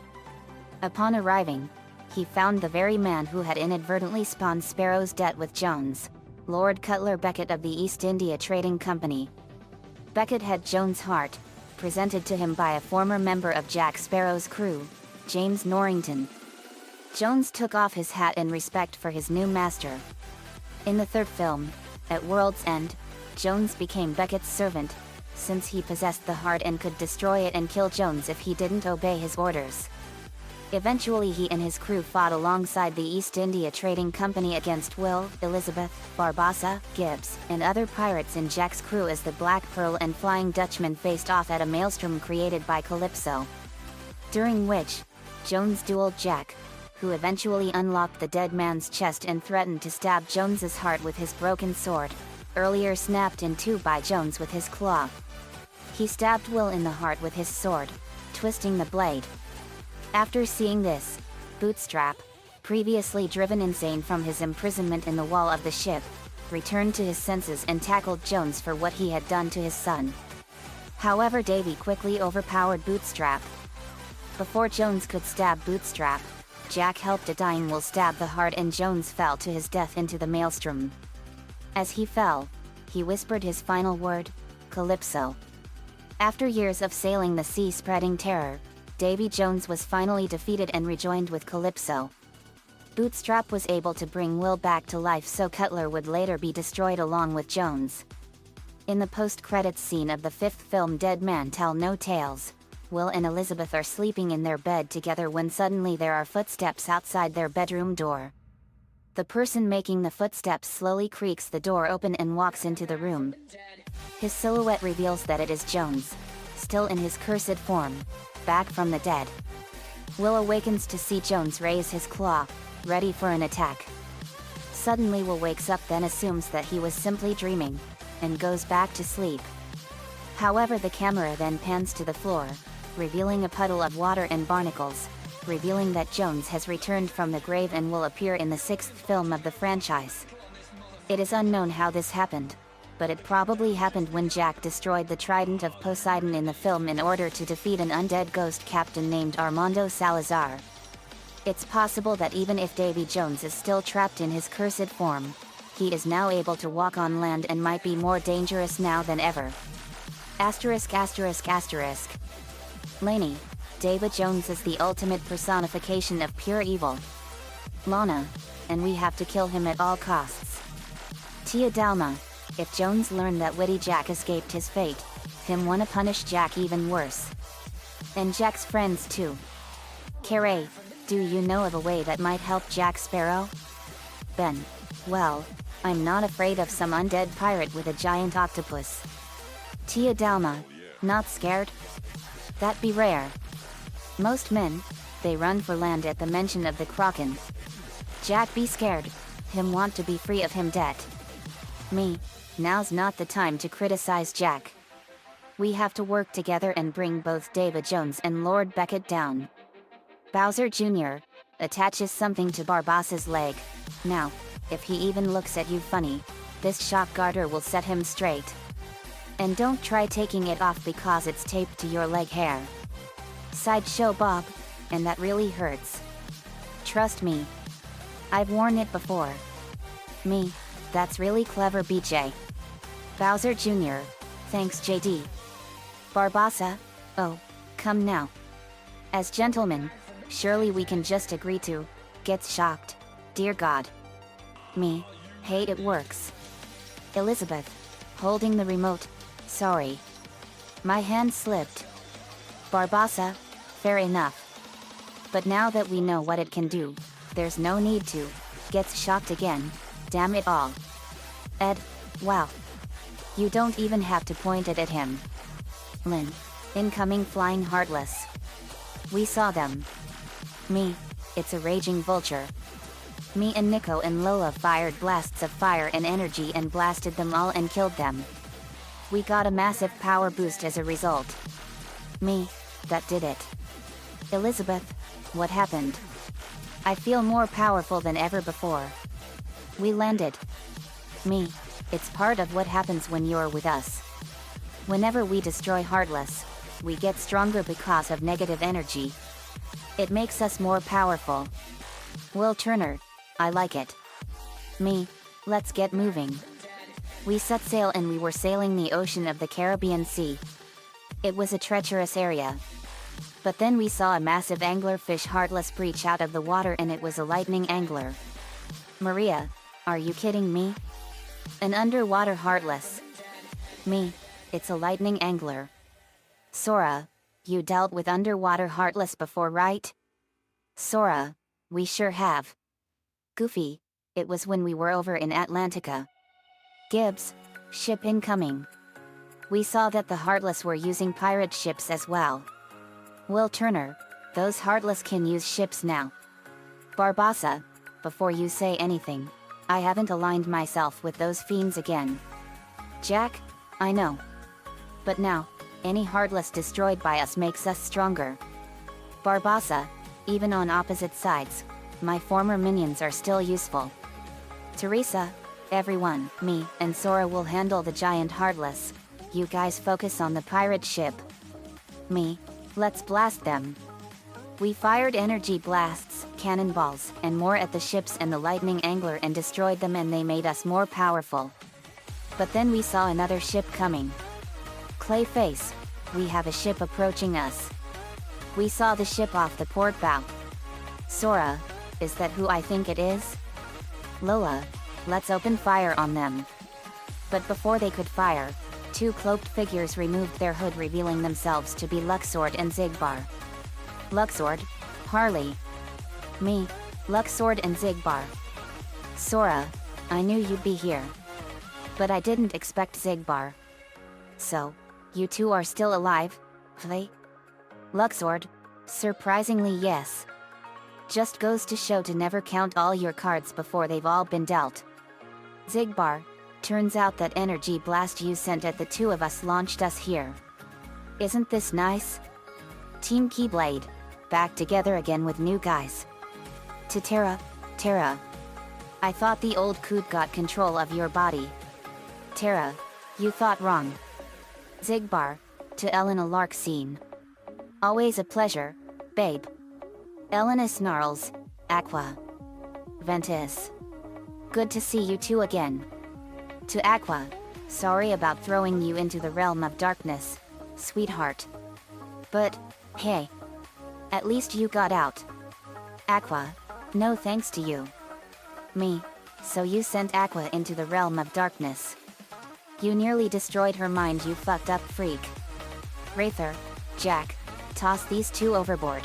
Upon arriving, he found the very man who had inadvertently spawned Sparrow's debt with Jones, Lord Cutler Beckett of the East India Trading Company. Beckett had Jones' heart, presented to him by a former member of Jack Sparrow's crew, James Norrington. Jones took off his hat in respect for his new master. In the third film, at World's End, Jones became Beckett's servant, since he possessed the heart and could destroy it and kill Jones if he didn't obey his orders. Eventually he and his crew fought alongside the East India Trading Company against Will, Elizabeth, Barbassa, Gibbs, and other pirates in Jack's crew as the Black Pearl and Flying Dutchman faced off at a maelstrom created by Calypso. During which, Jones dueled Jack, who eventually unlocked the dead man's chest and threatened to stab Jones's heart with his broken sword, earlier snapped in two by Jones with his claw. He stabbed Will in the heart with his sword, twisting the blade. After seeing this, Bootstrap, previously driven insane from his imprisonment in the wall of the ship, returned to his senses and tackled Jones for what he had done to his son. However, Davy quickly overpowered Bootstrap. Before Jones could stab Bootstrap, Jack helped a dying Will stab the heart and Jones fell to his death into the maelstrom. As he fell, he whispered his final word, Calypso. After years of sailing the sea spreading terror, Davy Jones was finally defeated and rejoined with Calypso. Bootstrap was able to bring Will back to life so Cutler would later be destroyed along with Jones. In the post-credits scene of the fifth film Dead Man Tell No Tales, Will and Elizabeth are sleeping in their bed together when suddenly there are footsteps outside their bedroom door. The person making the footsteps slowly creaks the door open and walks into the room. His silhouette reveals that it is Jones, still in his cursed form, back from the dead. Will awakens to see Jones raise his claw, ready for an attack. Suddenly Will wakes up, then assumes that he was simply dreaming, and goes back to sleep. However, the camera then pans to the floor, revealing a puddle of water and barnacles, revealing that Jones has returned from the grave and will appear in the 6th film of the franchise. It is unknown how this happened, but it probably happened when Jack destroyed the Trident of Poseidon in the film in order to defeat an undead ghost captain named Armando Salazar. It's possible that even if Davy Jones is still trapped in his cursed form, he is now able to walk on land and might be more dangerous now than ever. Asterisk asterisk asterisk. Laney, Davy Jones is the ultimate personification of pure evil. Lana, and we have to kill him at all costs. Tia Dalma, if Jones learned that witty Jack escaped his fate, him wanna punish Jack even worse. And Jack's friends too. Carey, do you know of a way that might help Jack Sparrow? Ben, well, I'm not afraid of some undead pirate with a giant octopus. Tia Dalma, not scared? That be rare. Most men, they run for land at the mention of the Kraken. Jack be scared, him want to be free of him debt. Me, now's not the time to criticize Jack. We have to work together and bring both David Jones and Lord Beckett down. Bowser Jr. attaches something to Barbassa's leg. Now, if he even looks at you funny, this shock garter will set him straight. And don't try taking it off because it's taped to your leg hair. Sideshow Bob, and that really hurts. Trust me. I've worn it before. Me, that's really clever BJ. Bowser Jr., thanks JD. Barbassa, oh, come now. As gentlemen, surely we can just agree to, gets shocked, dear God. Me, hey it works. Elizabeth, holding the remote, sorry. My hand slipped. Barbassa, fair enough. But now that we know what it can do, there's no need to, gets shocked again, damn it all. Ed, wow. You don't even have to point it at him. Lynn, incoming flying heartless. We saw them. Me, it's a raging vulture. Me and Nico and Lola fired blasts of fire and energy and blasted them all and killed them. We got a massive power boost as a result. Me, that did it. Elizabeth, what happened? I feel more powerful than ever before. We landed. Me, it's part of what happens when you're with us. Whenever we destroy Heartless, we get stronger because of negative energy. It makes us more powerful. Will Turner, I like it. Me, let's get moving. We set sail and we were sailing the ocean of the Caribbean Sea. It was a treacherous area. But then we saw a massive anglerfish Heartless breach out of the water and it was a lightning angler. Maria, are you kidding me? An underwater Heartless. Me, it's a lightning angler. Sora, you dealt with underwater Heartless before, right? Sora, we sure have. Goofy, it was when we were over in Atlantica. Gibbs, ship incoming. We saw that the Heartless were using pirate ships as well. Will Turner, those Heartless can use ships now. Barbassa, before you say anything, I haven't aligned myself with those fiends again. Jack, I know. But now, any Heartless destroyed by us makes us stronger. Barbassa, even on opposite sides, my former minions are still useful. Teresa, everyone, me, and Sora will handle the giant Heartless. You guys focus on the pirate ship. Me, let's blast them. We fired energy blasts, cannonballs, and more at the ships and the lightning angler and destroyed them and they made us more powerful. But then we saw another ship coming. Clayface, we have a ship approaching us. We saw the ship off the port bow. Sora, is that who I think it is? Lola, let's open fire on them. But before they could fire, two cloaked figures removed their hood revealing themselves to be Luxord and Zigbar. Luxord, Harley. Me, Luxord and Zigbar. Sora, I knew you'd be here. But I didn't expect Zigbar. So, you two are still alive, Play? Luxord, surprisingly yes. Just goes to show to never count all your cards before they've all been dealt. Zigbar, turns out that energy blast you sent at the two of us launched us here. Isn't this nice? Team Keyblade, back together again with new guys. To Terra, I thought the old coot got control of your body. Terra, you thought wrong. Zigbar, to Elena Lark scene. Always a pleasure, babe. Elena snarls, Aqua. Ventus. Good to see you two again. To Aqua, sorry about throwing you into the realm of darkness, sweetheart. But, hey. At least you got out. Aqua, no thanks to you. Me, so you sent Aqua into the realm of darkness. You nearly destroyed her mind, you fucked up freak. Wraither, Jack, toss these two overboard.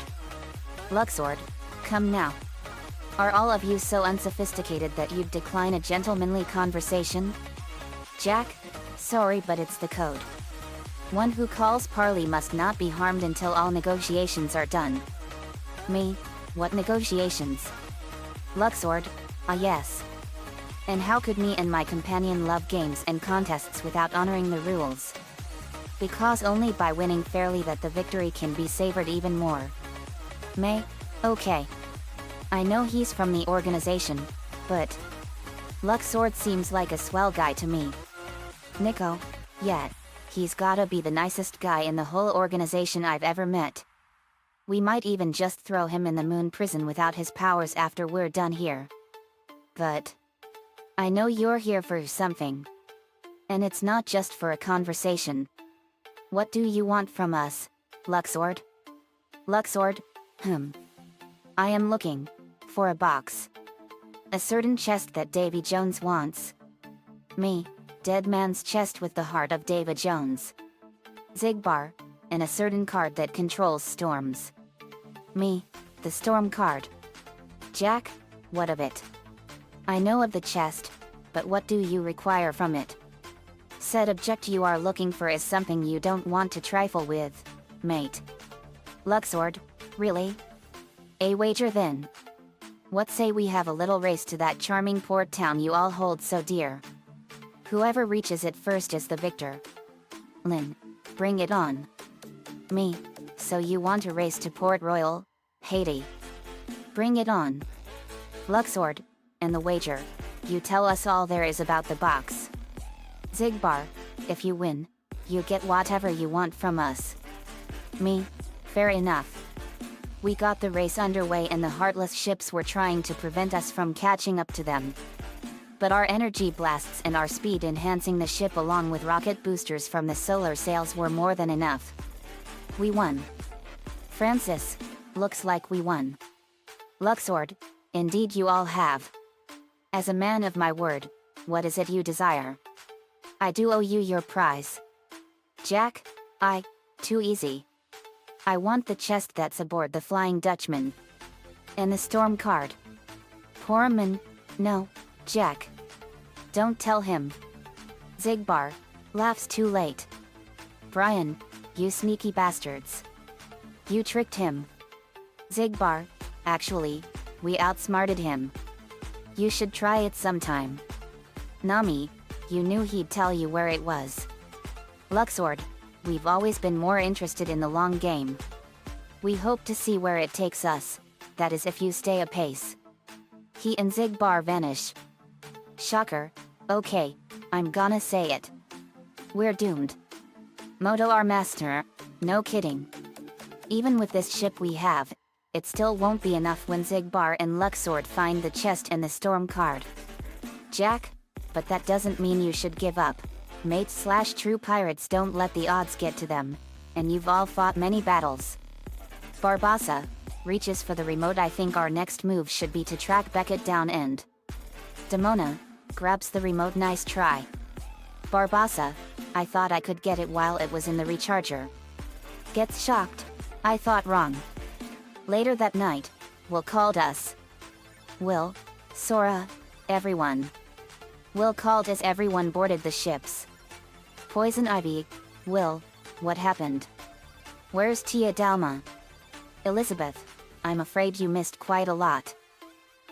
Luxord, come now. Are all of you so unsophisticated that you'd decline a gentlemanly conversation? Jack, sorry but it's the code. One who calls parley must not be harmed until all negotiations are done. Me, what negotiations? Luxord, ah yes. And how could me and my companion love games and contests without honoring the rules? Because only by winning fairly that the victory can be savored even more. May, okay. I know he's from the organization, but Luxord seems like a swell guy to me. Nico, yeah, he's gotta be the nicest guy in the whole organization I've ever met. We might even just throw him in the moon prison without his powers after we're done here. But I know you're here for something. And it's not just for a conversation. What do you want from us, Luxord? Luxord, I am looking for a box. A certain chest that Davy Jones wants. Me, dead man's chest with the heart of Davy Jones. Zigbar, and a certain card that controls storms. Me, the storm card. Jack, what of it? I know of the chest, but what do you require from it? Said object you are looking for is something you don't want to trifle with, mate. Luxord, really? A wager then. What say we have a little race to that charming port town you all hold so dear? Whoever reaches it first is the victor. Lynn, bring it on. Me, so you want to race to Port Royal, Haiti? Bring it on. Luxord, and the wager, you tell us all there is about the box. Zigbar, if you win, you get whatever you want from us. Me, fair enough. We got the race underway and the heartless ships were trying to prevent us from catching up to them. But our energy blasts and our speed enhancing the ship along with rocket boosters from the solar sails were more than enough. We won. Francis, looks like we won. Luxord, indeed you all have. As a man of my word, what is it you desire? I do owe you your prize. Jack, too easy. I want the chest that's aboard the Flying Dutchman. And the storm card. Poor man, no, Jack. Don't tell him. Zigbar, laughs too late. Brian, you sneaky bastards. You tricked him. Zigbar, actually, we outsmarted him. You should try it sometime. Nami, you knew he'd tell you where it was. Luxord, we've always been more interested in the long game. We hope to see where it takes us, that is if you stay apace. He and Zigbar vanish. Shocker, okay, I'm gonna say it. We're doomed. Moto our master, no kidding. Even with this ship we have, it still won't be enough when Zigbar and Luxord find the chest and the storm card. Jack, but that doesn't mean you should give up. Mates/true pirates don't let the odds get to them, and you've all fought many battles. Barbassa, reaches for the remote. I think our next move should be to track Beckett down and Demona, grabs the remote. Nice try. Barbassa, I thought I could get it while it was in the recharger. Gets shocked, I thought wrong. Later that night, Will called us. Will, Sora, everyone. Will called as everyone boarded the ships. Poison Ivy, Will, what happened? Where's Tia Dalma? Elizabeth, I'm afraid you missed quite a lot.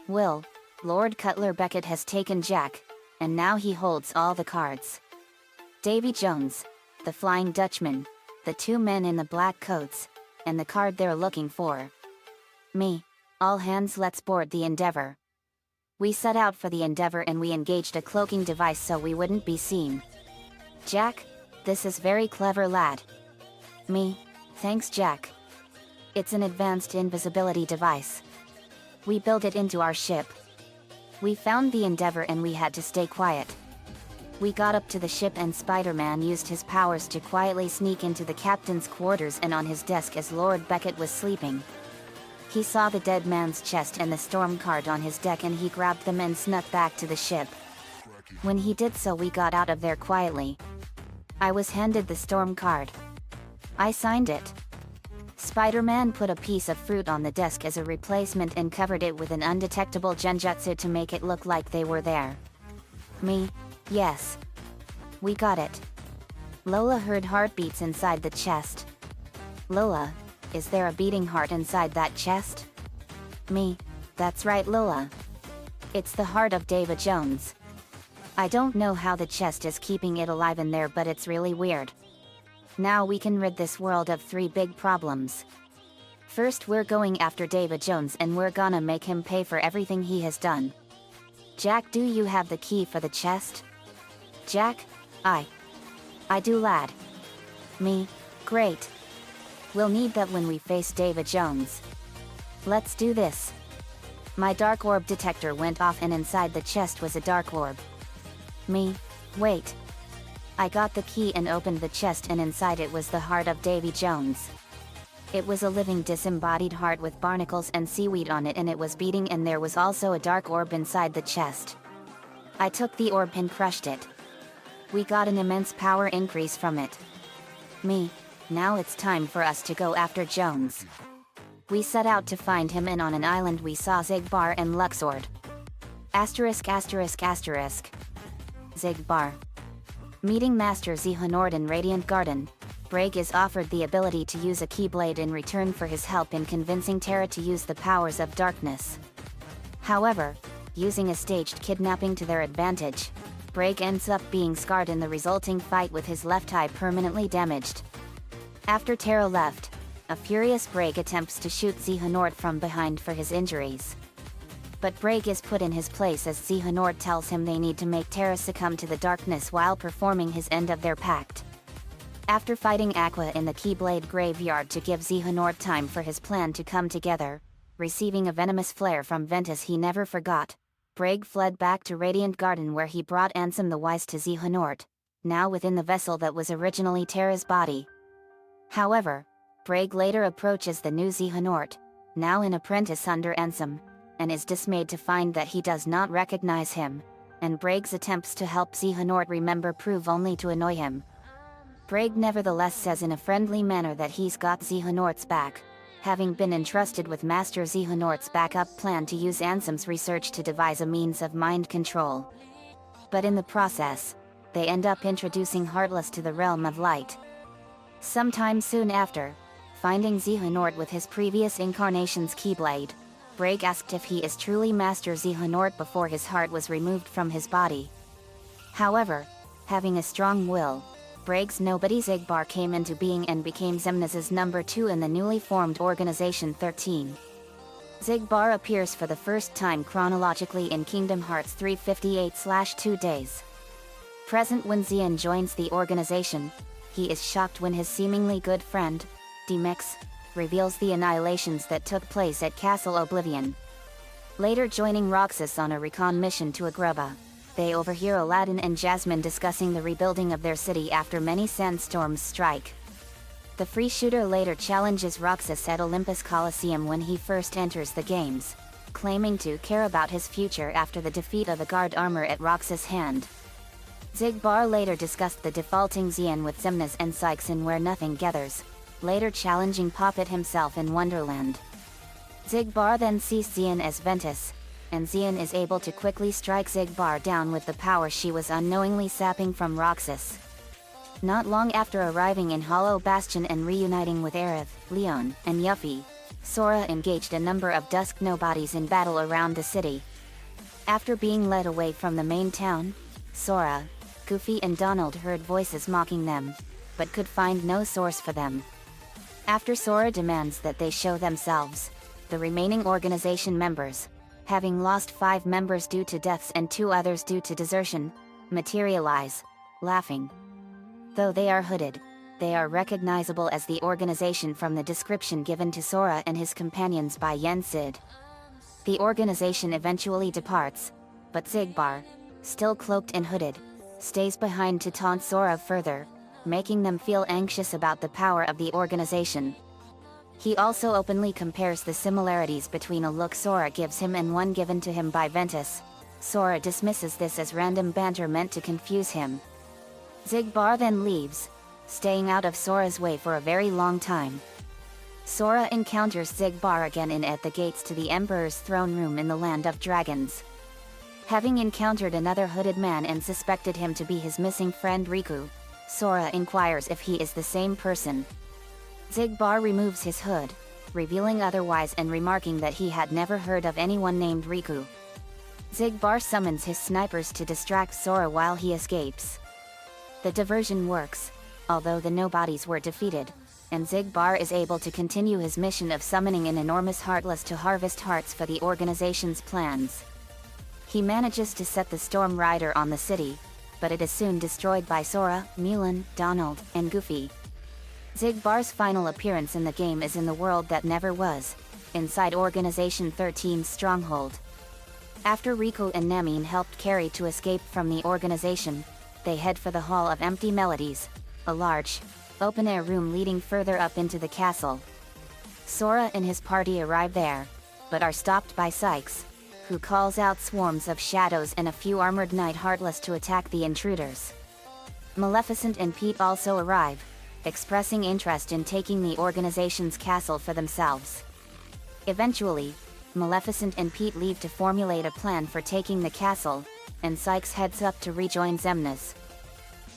Will, Lord Cutler Beckett has taken Jack, and now he holds all the cards. Davy Jones, the Flying Dutchman, the two men in the black coats, and the card they're looking for. Me, all hands, let's board the Endeavor. We set out for the Endeavor and we engaged a cloaking device so we wouldn't be seen. Jack, this is very clever, lad. Me, thanks Jack. It's an advanced invisibility device. We built it into our ship. We found the Endeavor and we had to stay quiet. We got up to the ship and Spider-Man used his powers to quietly sneak into the captain's quarters and on his desk as Lord Beckett was sleeping. He saw the dead man's chest and the storm card on his deck and he grabbed them and snuck back to the ship. When he did so, we got out of there quietly. I was handed the storm card. I signed it. Spider-Man put a piece of fruit on the desk as a replacement and covered it with an undetectable genjutsu to make it look like they were there. Me, yes. We got it. Lola heard heartbeats inside the chest. Lola, is there a beating heart inside that chest? Me, that's right Lola. It's the heart of Davy Jones. I don't know how the chest is keeping it alive in there, but it's really weird. Now we can rid this world of 3 big problems. First, we're going after Davy Jones and we're gonna make him pay for everything he has done. Jack, do you have the key for the chest? Jack, I do, lad. Me, great. We'll need that when we face Davy Jones. Let's do this. My dark orb detector went off and inside the chest was a dark orb. Me, wait. I got the key and opened the chest and inside it was the heart of Davy Jones. It was a living disembodied heart with barnacles and seaweed on it and it was beating, and there was also a dark orb inside the chest. I took the orb and crushed it. We got an immense power increase from it. Me, now it's time for us to go after Jones. We set out to find him and on an island we saw Zigbar and Luxord. Asterisk asterisk asterisk. Zigbar. Meeting Master Xehanort in Radiant Garden, Brehm is offered the ability to use a Keyblade in return for his help in convincing Terra to use the powers of darkness. However, using a staged kidnapping to their advantage, Brehm ends up being scarred in the resulting fight with his left eye permanently damaged. After Terra left, a furious Brehm attempts to shoot Xehanort from behind for his injuries. But Brehm is put in his place as Xehanort tells him they need to make Terra succumb to the darkness while performing his end of their pact. After fighting Aqua in the Keyblade graveyard to give Xehanort time for his plan to come together, receiving a venomous flare from Ventus he never forgot, Brehm fled back to Radiant Garden where he brought Ansem the Wise to Xehanort, now within the vessel that was originally Terra's body. However, Brehm later approaches the new Xehanort, now an apprentice under Ansem, and is dismayed to find that he does not recognize him, and Brehm's attempts to help Xehanort remember prove only to annoy him. Brehm nevertheless says in a friendly manner that he's got Xehanort's back, having been entrusted with Master Xehanort's backup plan to use Ansem's research to devise a means of mind control. But in the process, they end up introducing Heartless to the realm of light. Sometime soon after, finding Xehanort with his previous incarnation's Keyblade, Brehm asked if he is truly Master Xehanort before his heart was removed from his body. However, having a strong will, Brehm's nobody Zigbar came into being and became Xemnas's number 2 in the newly formed Organization 13. Zigbar appears for the first time chronologically in Kingdom Hearts 358/2 days. Present when Xian joins the organization, he is shocked when his seemingly good friend, Demex, reveals the annihilations that took place at Castle Oblivion. Later joining Roxas on a recon mission to Agrabah, they overhear Aladdin and Jasmine discussing the rebuilding of their city after many sandstorms strike. The free shooter later challenges Roxas at Olympus Coliseum when he first enters the games, claiming to care about his future after the defeat of the guard armor at Roxas' hand. Zigbar later discussed the defaulting Xian with Xemnas and Sykes in Where Nothing Gathers, later challenging Poppet himself in Wonderland. Zigbar then sees Xian as Ventus, and Xian is able to quickly strike Zigbar down with the power she was unknowingly sapping from Roxas. Not long after arriving in Hollow Bastion and reuniting with Aerith, Leon, and Yuffie, Sora engaged a number of dusk nobodies in battle around the city. After being led away from the main town, Sora, Goofy and Donald heard voices mocking them, but could find no source for them. After Sora demands that they show themselves, the remaining organization members, having lost 5 members due to deaths and 2 others due to desertion, materialize, laughing. Though they are hooded, they are recognizable as the organization from the description given to Sora and his companions by Yen Sid. The organization eventually departs, but Xigbar, still cloaked and hooded, stays behind to taunt Sora further, making them feel anxious about the power of the organization. He also openly compares the similarities between a look Sora gives him and one given to him by Ventus. Sora dismisses this as random banter meant to confuse him. Xigbar then leaves, staying out of Sora's way for a very long time. Sora encounters Xigbar again at the gates to the Emperor's throne room in the Land of Dragons. Having encountered another hooded man and suspected him to be his missing friend Riku, Sora inquires if he is the same person. Xigbar removes his hood, revealing otherwise and remarking that he had never heard of anyone named Riku. Xigbar summons his snipers to distract Sora while he escapes. The diversion works, although the nobodies were defeated, and Xigbar is able to continue his mission of summoning an enormous Heartless to harvest hearts for the organization's plans. He manages to set the Storm Rider on the city, but it is soon destroyed by Sora, Mulan, Donald, and Goofy. Xigbar's final appearance in the game is in the world that never was, inside Organization 13's stronghold. After Riku and Namine helped Carrie to escape from the organization, they head for the Hall of Empty Melodies, a large, open-air room leading further up into the castle. Sora and his party arrive there, but are stopped by Sykes, who calls out swarms of shadows and a few armored knight Heartless to attack the intruders. Maleficent and Pete also arrive, expressing interest in taking the organization's castle for themselves. Eventually, Maleficent and Pete leave to formulate a plan for taking the castle, and Sykes heads up to rejoin Xemnas.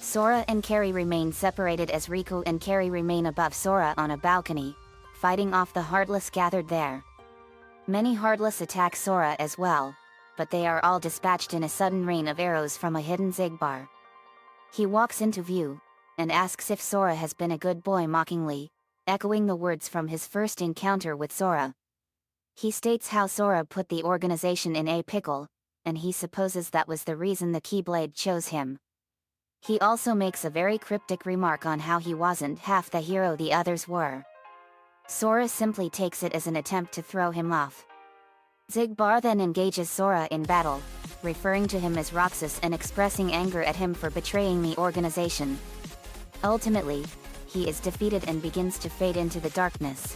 Sora and Carrie remain separated as Riku and Carrie remain above Sora on a balcony, fighting off the Heartless gathered there. Many Heartless attack Sora as well, but they are all dispatched in a sudden rain of arrows from a hidden Xigbar. He walks into view, and asks if Sora has been a good boy mockingly, echoing the words from his first encounter with Sora. He states how Sora put the organization in a pickle, and he supposes that was the reason the Keyblade chose him. He also makes a very cryptic remark on how he wasn't half the hero the others were. Sora simply takes it as an attempt to throw him off. Xigbar then engages Sora in battle, referring to him as Roxas and expressing anger at him for betraying the organization. Ultimately, he is defeated and begins to fade into the darkness.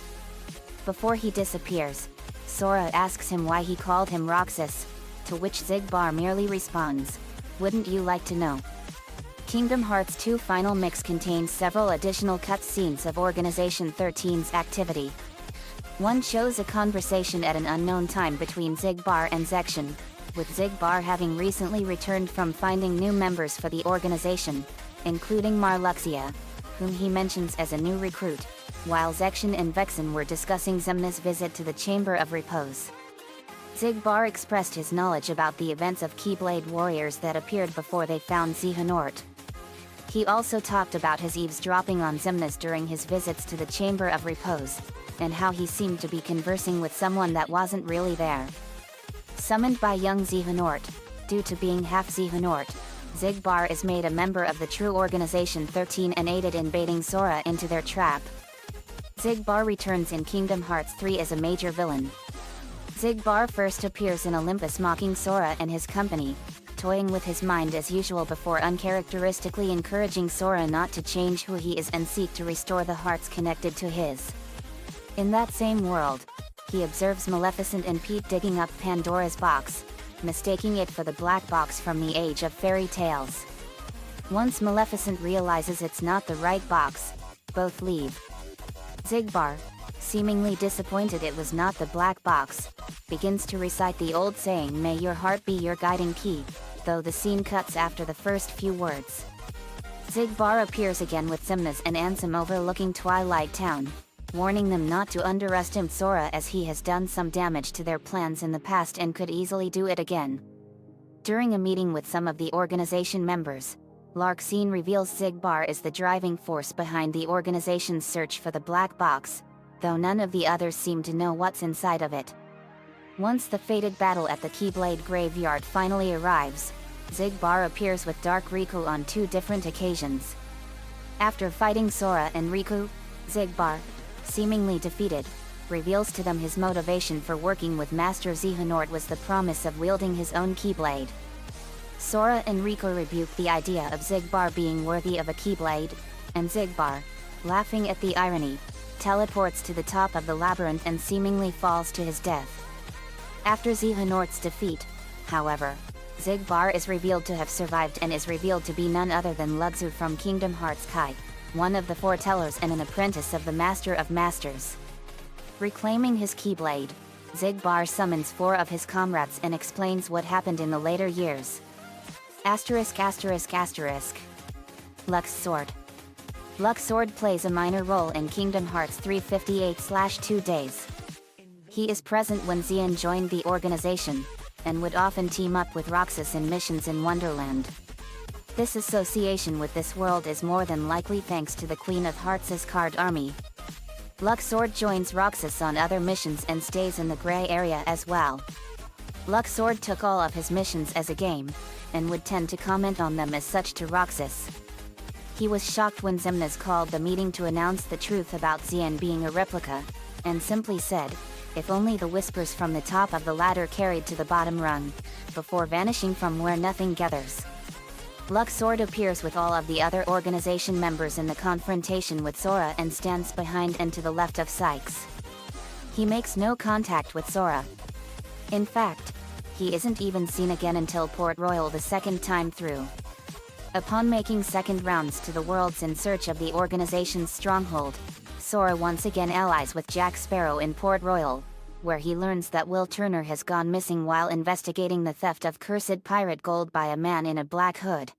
Before he disappears, Sora asks him why he called him Roxas, to which Xigbar merely responds, "Wouldn't you like to know?" Kingdom Hearts 2 Final Mix contains several additional cutscenes of Organization 13's activity. One shows a conversation at an unknown time between Xigbar and Zexion, with Xigbar having recently returned from finding new members for the organization, including Marluxia, whom he mentions as a new recruit, while Zexion and Vexen were discussing Xemnas' visit to the Chamber of Repose. Xigbar expressed his knowledge about the events of Keyblade warriors that appeared before they found Xehanort. He also talked about his eavesdropping on Xemnas during his visits to the Chamber of Repose, and how he seemed to be conversing with someone that wasn't really there. Summoned by young Xehanort, due to being half Xehanort, Xigbar is made a member of the true Organization 13 and aided in baiting Sora into their trap. Xigbar returns in Kingdom Hearts 3 as a major villain. Xigbar first appears in Olympus mocking Sora and his company, toying with his mind as usual before uncharacteristically encouraging Sora not to change who he is and seek to restore the hearts connected to his. In that same world, he observes Maleficent and Pete digging up Pandora's box, mistaking it for the black box from the Age of Fairy Tales. Once Maleficent realizes it's not the right box, both leave. Xigbar, seemingly disappointed it was not the black box, begins to recite the old saying, "May your heart be your guiding key," though the scene cuts after the first few words. Xigbar appears again with Xemnas and Ansem overlooking Twilight Town, warning them not to underestimate Sora as he has done some damage to their plans in the past and could easily do it again. During a meeting with some of the organization members, Larxene reveals Xigbar is the driving force behind the organization's search for the black box, though none of the others seem to know what's inside of it. Once the fated battle at the Keyblade Graveyard finally arrives, Xigbar appears with Dark Riku on 2 different occasions. After fighting Sora and Riku, Xigbar, seemingly defeated, reveals to them his motivation for working with Master Xehanort was the promise of wielding his own Keyblade. Sora and Riku rebuke the idea of Xigbar being worthy of a Keyblade, and Xigbar, laughing at the irony, teleports to the top of the labyrinth and seemingly falls to his death. After Xehanort's defeat, however, Xigbar is revealed to have survived and is revealed to be none other than Luxu from Kingdom Hearts Kai, one of the foretellers and an apprentice of the Master of Masters. Reclaiming his Keyblade, Xigbar summons 4 of his comrades and explains what happened in the later years. Lux Sword. Lux Sword plays a minor role in Kingdom Hearts 358/2 Days. He is present when Xian joined the organization, and would often team up with Roxas in missions in Wonderland. This association with this world is more than likely thanks to the Queen of Hearts' card army. Lux Sword joins Roxas on other missions and stays in the gray area as well. Lux Sword took all of his missions as a game, and would tend to comment on them as such to Roxas. He was shocked when Xemnas called the meeting to announce the truth about Xian being a replica, and simply said, "If only the whispers from the top of the ladder carried to the bottom rung," before vanishing from where nothing gathers. Lux Sword appears with all of the other organization members in the confrontation with Sora and stands behind and to the left of Sykes. He makes no contact with Sora. In fact, he isn't even seen again until Port Royal the second time through. Upon making second rounds to the worlds in search of the organization's stronghold, Sora once again allies with Jack Sparrow in Port Royal, where he learns that Will Turner has gone missing while investigating the theft of cursed pirate gold by a man in a black hood.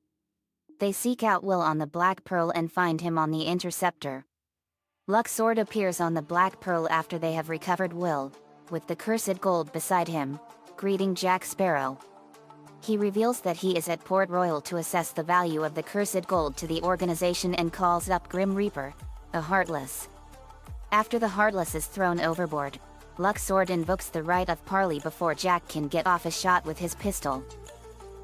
They seek out Will on the Black Pearl and find him on the Interceptor. Lux Sword appears on the Black Pearl after they have recovered Will, with the cursed gold beside him, greeting Jack Sparrow. He reveals that he is at Port Royal to assess the value of the cursed gold to the organization and calls up Grim Reaper, a Heartless. After the Heartless is thrown overboard, Lux Sword invokes the right of parley before Jack can get off a shot with his pistol.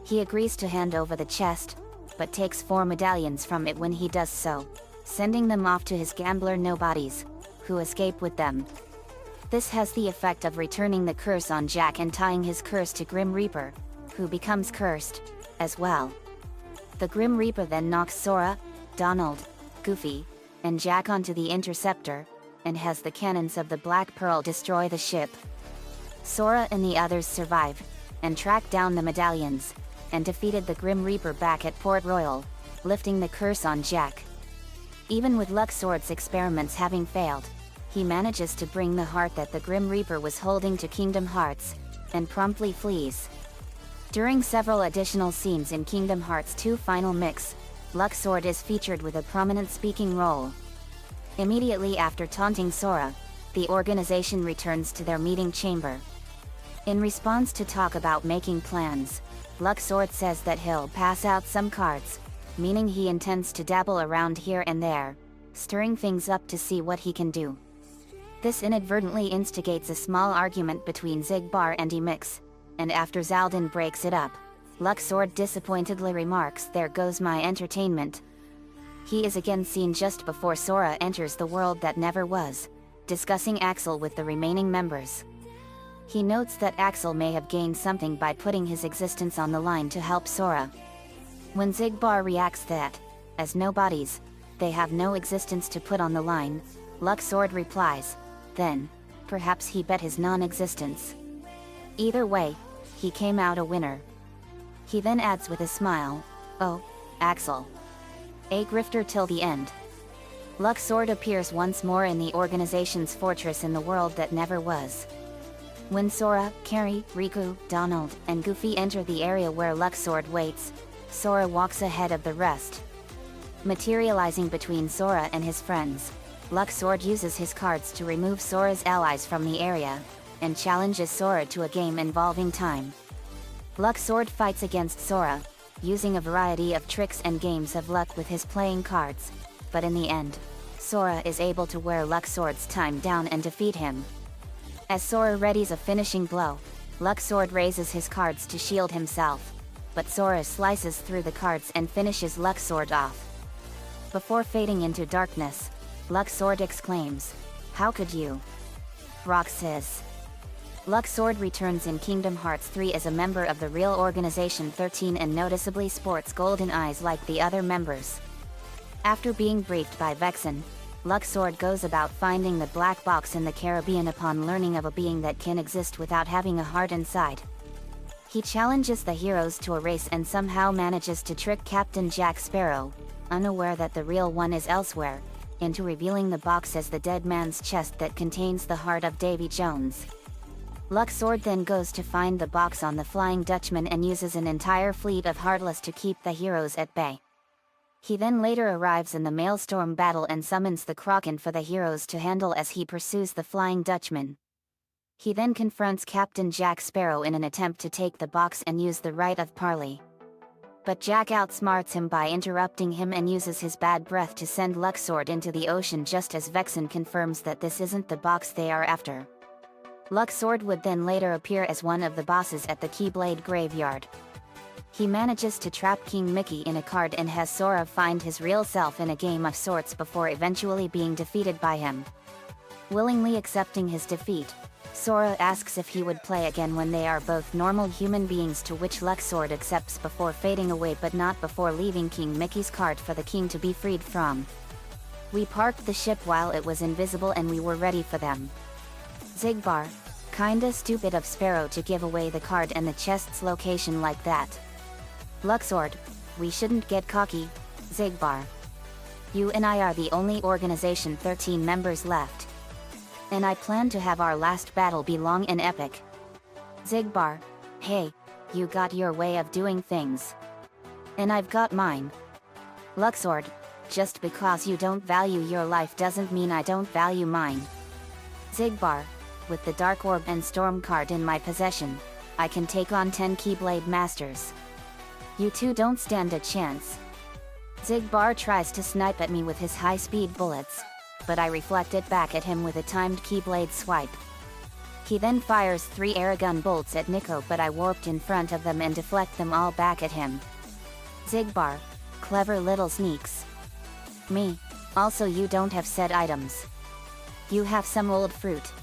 He agrees to hand over the chest, but takes 4 medallions from it when he does so, sending them off to his gambler nobodies, who escape with them. This has the effect of returning the curse on Jack and tying his curse to Grim Reaper, who becomes cursed, as well. The Grim Reaper then knocks Sora, Donald, Goofy, and Jack onto the Interceptor, and has the cannons of the Black Pearl destroy the ship. Sora and the others survive, and track down the medallions, and defeated the Grim Reaper back at Port Royal, lifting the curse on Jack. Even with Lux Sword's experiments having failed, he manages to bring the heart that the Grim Reaper was holding to Kingdom Hearts, and promptly flees. During several additional scenes in Kingdom Hearts 2 Final Mix, Lux Sword is featured with a prominent speaking role. Immediately after taunting Sora, the organization returns to their meeting chamber. In response to talk about making plans, Lux Sword says that he'll pass out some cards, meaning he intends to dabble around here and there, stirring things up to see what he can do. This inadvertently instigates a small argument between Xigbar and Emix, and after Zaldin breaks it up, Lux Sword disappointedly remarks, "There goes my entertainment." He is again seen just before Sora enters the world that never was, discussing Axel with the remaining members. He notes that Axel may have gained something by putting his existence on the line to help Sora. When Xigbar reacts that, as nobodies, they have no existence to put on the line, Lux Sword replies, "Then, perhaps he bet his non-existence." Either way, he came out a winner. He then adds with a smile, "Oh, Axel. A grifter till the end." Lux Sword appears once more in the organization's fortress in the world that never was. When Sora, Carrie, Riku, Donald, and Goofy enter the area where Lux Sword waits, Sora walks ahead of the rest. Materializing between Sora and his friends, Luxord uses his cards to remove Sora's allies from the area, and challenges Sora to a game involving time. Luxord fights against Sora, using a variety of tricks and games of luck with his playing cards, but in the end, Sora is able to wear Luxord's time down and defeat him. As Sora readies a finishing blow, Luxord raises his cards to shield himself, but Sora slices through the cards and finishes Luxord off. Before fading into darkness, Luxord exclaims, "How could you?" Rock says. Luxord returns in Kingdom Hearts 3 as a member of the real Organization 13 and noticeably sports golden eyes like the other members. After being briefed by Vexen, Luxord goes about finding the black box in the Caribbean upon learning of a being that can exist without having a heart inside. He challenges the heroes to a race and somehow manages to trick Captain Jack Sparrow, unaware that the real one is elsewhere, into revealing the box as the dead man's chest that contains the heart of Davy Jones. Luxord then goes to find the box on the Flying Dutchman and uses an entire fleet of Heartless to keep the heroes at bay. He then later arrives in the Maelstrom battle and summons the Kraken for the heroes to handle as he pursues the Flying Dutchman. He then confronts Captain Jack Sparrow in an attempt to take the box and use the Rite of Parley. But Jack outsmarts him by interrupting him and uses his bad breath to send Luxord into the ocean just as Vexen confirms that this isn't the box they are after. Luxord would then later appear as one of the bosses at the Keyblade Graveyard. He manages to trap King Mickey in a card and has Sora find his real self in a game of sorts before eventually being defeated by him. Willingly accepting his defeat, Sora asks if he would play again when they are both normal human beings, to which Luxord accepts before fading away, but not before leaving King Mickey's card for the king to be freed from. We parked the ship while it was invisible and we were ready for them. Xigbar, kinda stupid of Sparrow to give away the card and the chest's location like that. Luxord, we shouldn't get cocky, Xigbar. You and I are the only Organization 13 members left. And I plan to have our last battle be long and epic. Xigbar, hey, you got your way of doing things. And I've got mine. Luxord, just because you don't value your life doesn't mean I don't value mine. Xigbar, with the Dark Orb and Storm card in my possession, I can take on 10 Keyblade Masters. You two don't stand a chance. Xigbar tries to snipe at me with his high-speed bullets, but I reflected back at him with a timed Keyblade swipe. He then fires 3 airgun bolts at Nico, but I warped in front of them and deflect them all back at him. Xigbar, clever little sneaks. Me, also you don't have said items. You have some old fruit.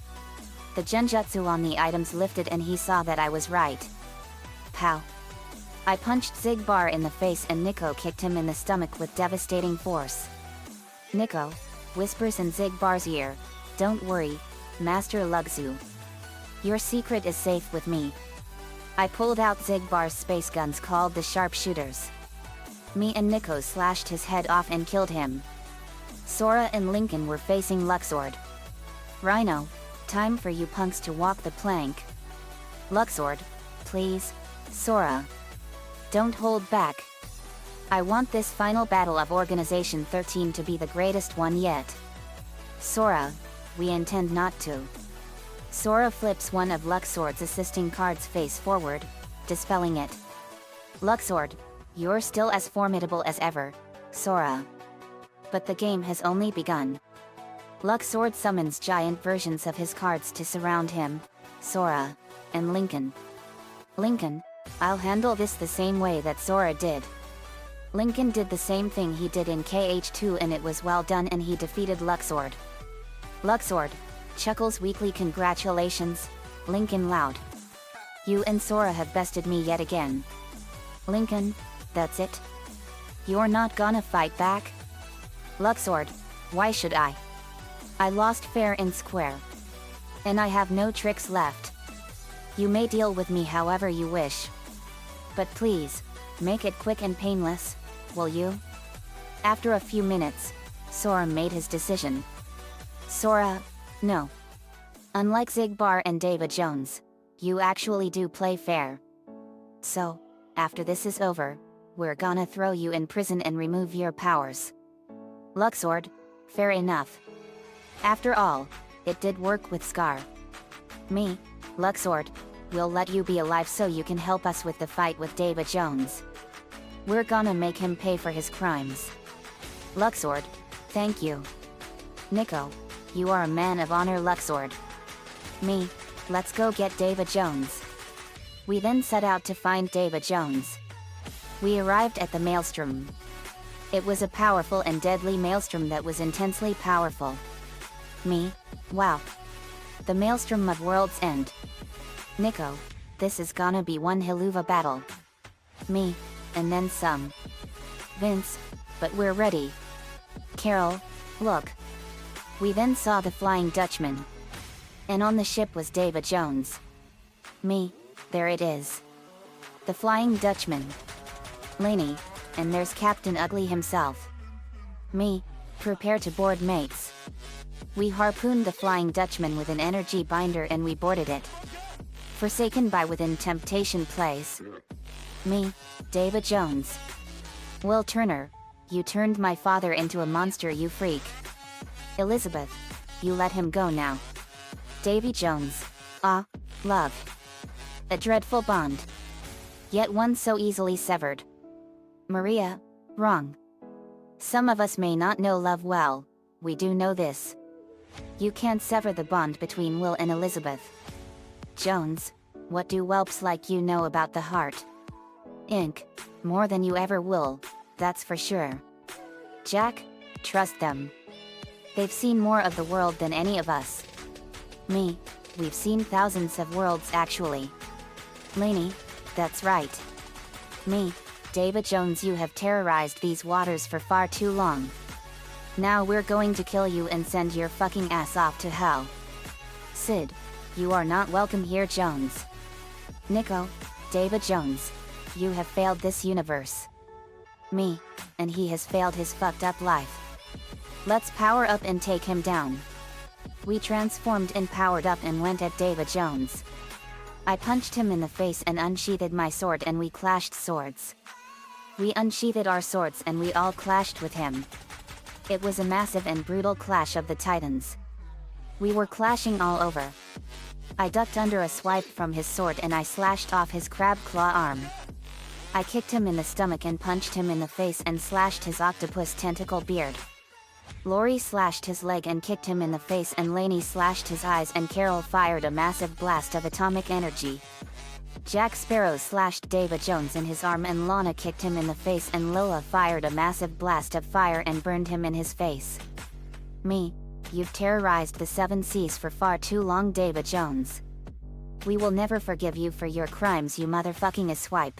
The genjutsu on the items lifted and he saw that I was right. Pow. I punched Xigbar in the face and Nico kicked him in the stomach with devastating force. Nico whispers in Xigbar's ear, "Don't worry, Master Luxu. Your secret is safe with me." I pulled out Xigbar's space guns called the Sharpshooters. Me and Nico slashed his head off and killed him. Sora and Lincoln were facing Luxord. Rhino, time for you punks to walk the plank. Luxord, please, Sora. Don't hold back. I want this final battle of Organization 13 to be the greatest one yet. Sora, we intend not to. Sora flips one of Luxord's assisting cards face forward, dispelling it. Luxord, you're still as formidable as ever, Sora. But the game has only begun. Luxord summons giant versions of his cards to surround him, Sora, and Lincoln. Lincoln, I'll handle this the same way that Sora did. Lincoln did the same thing he did in KH2 and it was well done and he defeated Luxord. Luxord, chuckles weakly. Congratulations, Lincoln loud. You and Sora have bested me yet again. Lincoln, that's it? You're not gonna fight back? Luxord, why should I? I lost fair and square. And I have no tricks left. You may deal with me however you wish. But please, make it quick and painless, will you? After a few minutes, Sora made his decision. Sora, no. Unlike Xigbar and David Jones, you actually do play fair. So, after this is over, we're gonna throw you in prison and remove your powers. Luxord, fair enough. After all, it did work with Scar. Me, Luxord, we'll let you be alive so you can help us with the fight with David Jones. We're gonna make him pay for his crimes. Luxord, thank you. Nico, you are a man of honor, Luxord. Me, let's go get David Jones. We then set out to find David Jones. We arrived at the Maelstrom. It was a powerful and deadly maelstrom that was intensely powerful. Me, wow. The Maelstrom of World's End. Nico, this is gonna be one helluva battle. Me, and then some. Vince, but we're ready. Carol, look. We then saw the Flying Dutchman. And on the ship was David Jones. Me, there it is. The Flying Dutchman. Laney, and there's Captain Ugly himself. Me, prepare to board, mates. We harpooned the Flying Dutchman with an energy binder and we boarded it. Forsaken by within temptation place. Me, David Jones. Will Turner, you turned my father into a monster, you freak. Elizabeth, you let him go now. Davy Jones, love. A dreadful bond. Yet one so easily severed. Maria, wrong. Some of us may not know love well, we do know this. You can't sever the bond between Will and Elizabeth. Jones, what do whelps like you know about the heart? Inc, more than you ever will, that's for sure. Jack, trust them. They've seen more of the world than any of us. Me, we've seen thousands of worlds actually. Laney, that's right. Me, David Jones, you have terrorized these waters for far too long. Now we're going to kill you and send your fucking ass off to hell. Sid, you are not welcome here, Jones. Nico, David Jones, you have failed this universe. Me, and he has failed his fucked up life. Let's power up and take him down. We transformed and powered up and went at David Jones. I punched him in the face and unsheathed my sword and we clashed swords. We unsheathed our swords and we all clashed with him. It was a massive and brutal clash of the titans. We were clashing all over. I ducked under a swipe from his sword and I slashed off his crab claw arm. I kicked him in the stomach and punched him in the face and slashed his octopus tentacle beard. Lori slashed his leg and kicked him in the face and Laney slashed his eyes and Carol fired a massive blast of atomic energy. Jack Sparrow slashed David Jones in his arm and Lana kicked him in the face and Lola fired a massive blast of fire and burned him in his face. Me, you've terrorized the 7 seas for far too long, David Jones. We will never forgive you for your crimes, you motherfucking asswipe.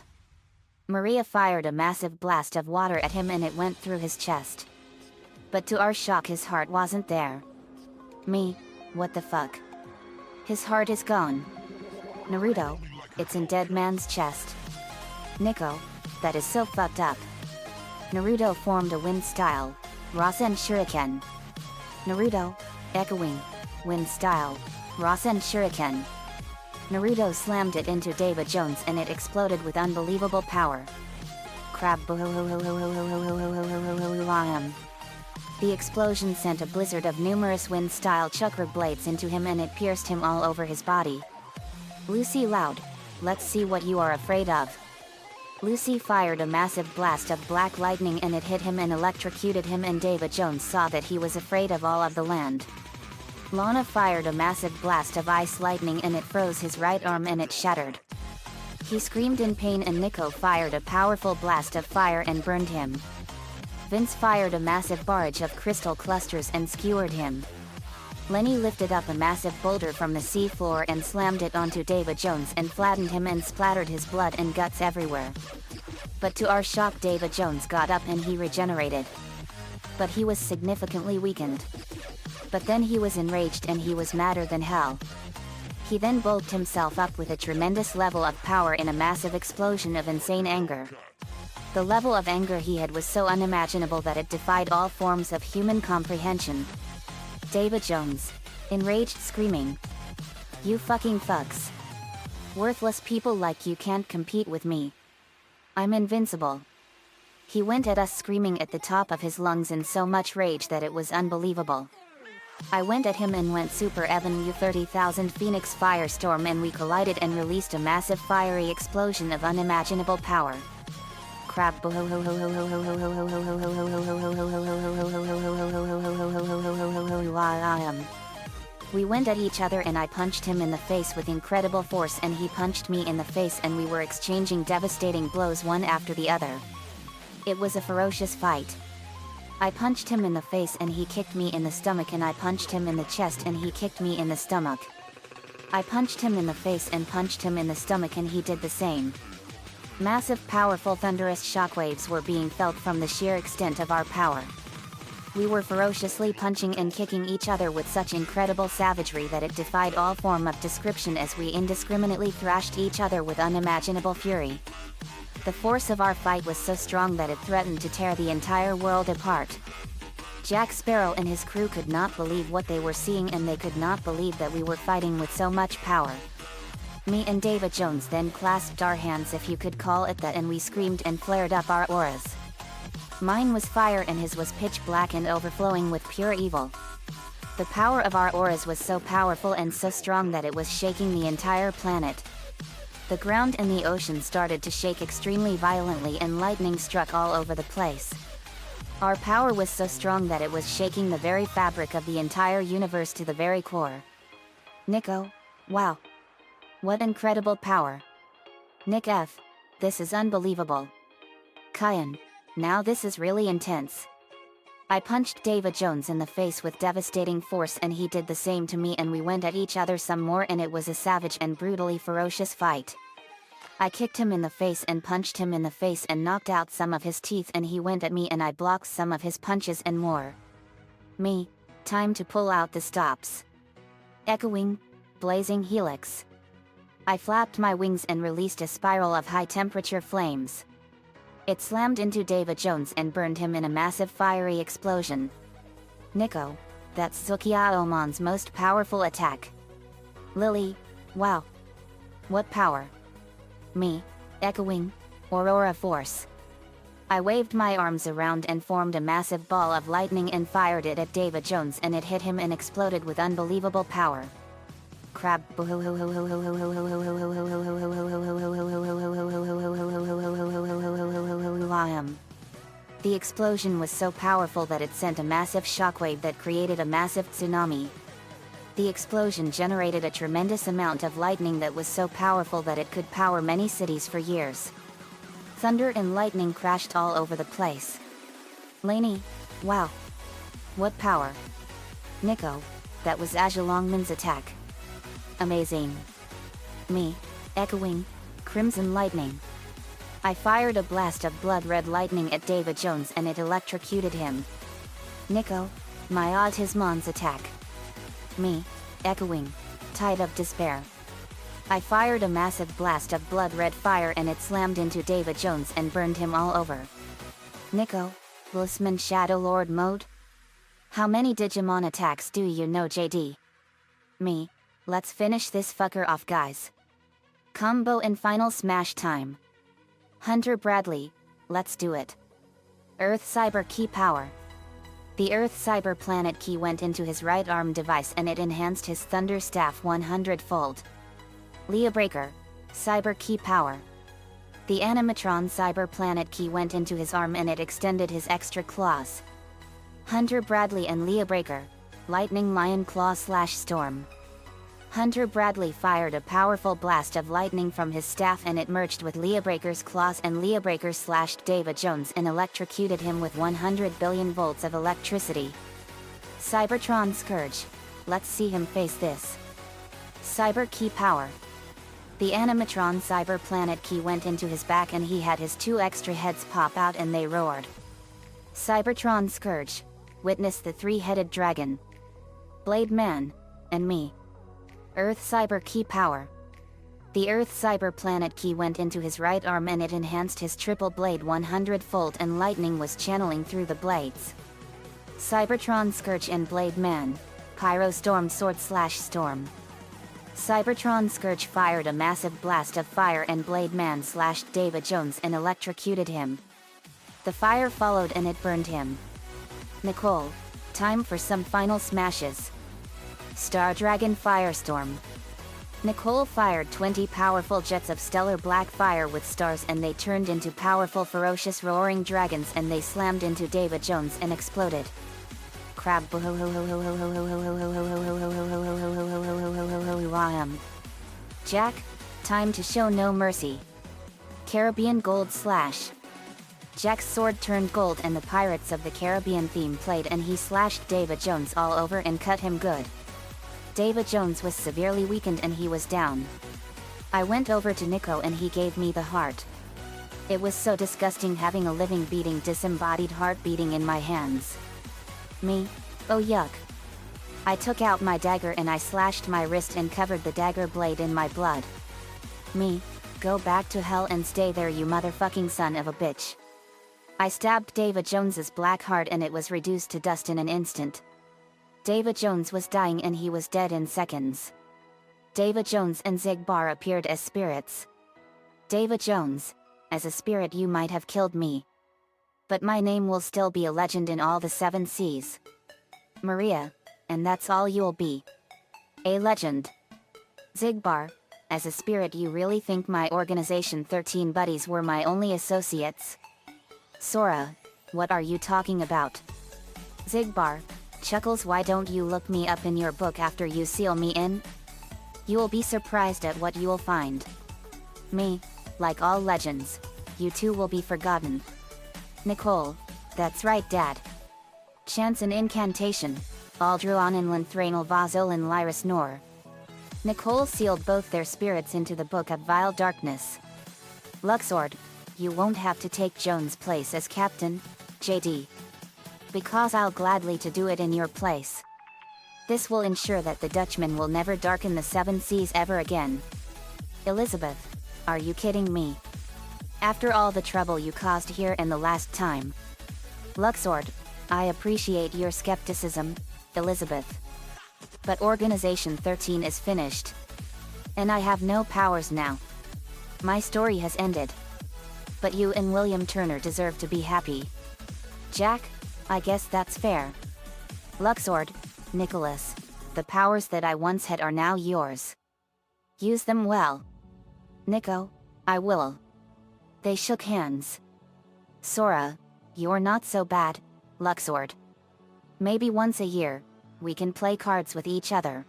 Maria fired a massive blast of water at him and it went through his chest. But to our shock his heart wasn't there. Me, what the fuck? His heart is gone. Naruto, it's in dead man's chest. Nico, that is so fucked up. Naruto formed a wind style, Rasen Shuriken. Naruto, echoing, wind style, Rasen Shuriken. Naruto slammed it into David Jones and it exploded with unbelievable power. Crab. The explosion sent a blizzard of numerous wind-style chakra blades into him and it pierced him all over his body. Lucy Loud, let's see what you are afraid of. Lucy fired a massive blast of black lightning and it hit him and electrocuted him and David Jones saw that he was afraid of all of the land. Lana fired a massive blast of ice lightning and it froze his right arm and it shattered. He screamed in pain and Nico fired a powerful blast of fire and burned him. Vince fired a massive barrage of crystal clusters and skewered him. Lenny lifted up a massive boulder from the sea floor and slammed it onto David Jones and flattened him and splattered his blood and guts everywhere. But to our shock David Jones got up and he regenerated. But he was significantly weakened. But then he was enraged and he was madder than hell. He then bulked himself up with a tremendous level of power in a massive explosion of insane anger. The level of anger he had was so unimaginable that it defied all forms of human comprehension. David Jones, enraged, screaming, "You fucking fucks. Worthless people like you can't compete with me. I'm invincible." He went at us screaming at the top of his lungs in so much rage that it was unbelievable. I went at him and went Super Evan U-30,000 Phoenix Firestorm, and we collided and released a massive fiery explosion of unimaginable power. Crab. We went at each other and I punched him in the face with incredible force and he punched me in the face and we were exchanging devastating blows one after the other. It was a ferocious fight. I punched him in the face and he kicked me in the stomach, and I punched him in the chest and he kicked me in the stomach. I punched him in the face and punched him in the stomach and he did the same. Massive, powerful, thunderous shockwaves were being felt from the sheer extent of our power. We were ferociously punching and kicking each other with such incredible savagery that it defied all form of description as we indiscriminately thrashed each other with unimaginable fury. The force of our fight was so strong that it threatened to tear the entire world apart. Jack Sparrow and his crew could not believe what they were seeing, and they could not believe that we were fighting with so much power. Me and David Jones then clasped our hands, if you could call it that, and we screamed and flared up our auras. Mine was fire and his was pitch black and overflowing with pure evil. The power of our auras was so powerful and so strong that it was shaking the entire planet. The ground and the ocean started to shake extremely violently and lightning struck all over the place. Our power was so strong that it was shaking the very fabric of the entire universe to the very core. Nico, wow. What incredible power. Nick F. This is unbelievable. Kyan. Now this is really intense. I punched David Jones in the face with devastating force and he did the same to me, and we went at each other some more, and it was a savage and brutally ferocious fight. I kicked him in the face and punched him in the face and knocked out some of his teeth, and he went at me and I blocked some of his punches and more. Me. Time to pull out the stops. Echoing. Blazing helix. I flapped my wings and released a spiral of high-temperature flames. It slammed into David Jones and burned him in a massive fiery explosion. Nico. That's Tsukiyomon's most powerful attack. Lily. Wow. What power. Me. Echoing. Aurora Force. I waved my arms around and formed a massive ball of lightning and fired it at David Jones, and it hit him and exploded with unbelievable power. Crab. The explosion was so powerful that it sent a massive shockwave that created a massive tsunami. The explosion generated a tremendous amount of lightning that was so powerful that it could power many cities for years. Thunder and lightning crashed all over the place. Lainey. Wow. What power. Nico. That was Ajalongman's attack. Amazing. Me. Echoing. Crimson lightning. I fired a blast of blood-red lightning at David Jones and it electrocuted him. Nico. My Autismon's attack. Me. Echoing. Tide of despair. I fired a massive blast of blood-red fire and it slammed into David Jones and burned him all over. Nico. Blissman Shadow Lord mode? How many Digimon attacks do you know, JD? Me. Let's finish this fucker off, guys. Combo and final smash time. Hunter Bradley. Let's do it. Earth Cyber Key Power. The Earth Cyber Planet Key went into his right arm device and it enhanced his Thunder Staff 100-fold. Leah Breaker. Cyber Key Power. The Animatron Cyber Planet Key went into his arm and it extended his extra claws. Hunter Bradley and Leah Breaker. Lightning Lion Claw / Storm. Hunter Bradley fired a powerful blast of lightning from his staff and it merged with Leah Breaker's claws, and Leah Breaker slashed David Jones and electrocuted him with 100 billion volts of electricity. Cybertron Scourge. Let's see him face this. Cyber Key Power. The Animatron Cyber Planet Key went into his back and he had his 2 extra heads pop out and they roared. Cybertron Scourge. Witness the 3-headed dragon. Blade Man. And me. Earth Cyber Key Power. The Earth Cyber Planet Key went into his right arm and it enhanced his triple blade 100-fold and lightning was channeling through the blades. Cybertron Scourge and Blade Man. Pyro Storm Sword / Storm. Cybertron Scourge fired a massive blast of fire and Blade Man slashed David Jones and electrocuted him. The fire followed and it burned him. Nicole. Time for some final smashes. Star Dragon Firestorm. Nicole fired 20 powerful jets of stellar black fire with stars, and they turned into powerful ferocious roaring dragons, and they slammed into David Jones and exploded. Crab. Jack, time to show no mercy. Caribbean Gold Slash. Jack's sword turned gold and the Pirates of the Caribbean theme played, and he slashed David Jones all over and cut him good. David Jones was severely weakened and he was down. I went over to Nico and he gave me the heart. It was so disgusting having a living beating disembodied heart beating in my hands. Me? Oh yuck. I took out my dagger and I slashed my wrist and covered the dagger blade in my blood. Me? Go back to hell and stay there, you motherfucking son of a bitch. I stabbed David Jones's black heart and it was reduced to dust in an instant. David Jones was dying and he was dead in seconds. David Jones and Zigbar appeared as spirits. David Jones, as a spirit you might have killed me. But my name will still be a legend in all the 7 seas. Maria, and that's all you'll be. A legend. Zigbar, as a spirit you really think my organization 13 buddies were my only associates? Sora, what are you talking about? Zigbar, chuckles, why don't you look me up in your book after you seal me in? You will be surprised at what you will find. Me, like all legends, you too will be forgotten. Nicole, that's right Dad. Chance and incantation, Aldruan and Lanthanal Vazolin Lyris Nor. Nicole sealed both their spirits into the book of vile darkness. Luxord, you won't have to take Jones' place as captain, JD. Because I'll gladly to do it in your place. This will ensure that the Dutchman will never darken the 7 seas ever again. Elizabeth, are you kidding me? After all the trouble you caused here and the last time. Luxord, I appreciate your skepticism, Elizabeth. But Organization 13 is finished. And I have no powers now. My story has ended. But you and William Turner deserve to be happy. Jack, I guess that's fair. Luxord, Nicholas, the powers that I once had are now yours. Use them well. Nico, I will. They shook hands. Sora, you're not so bad, Luxord. Maybe once a year, we can play cards with each other.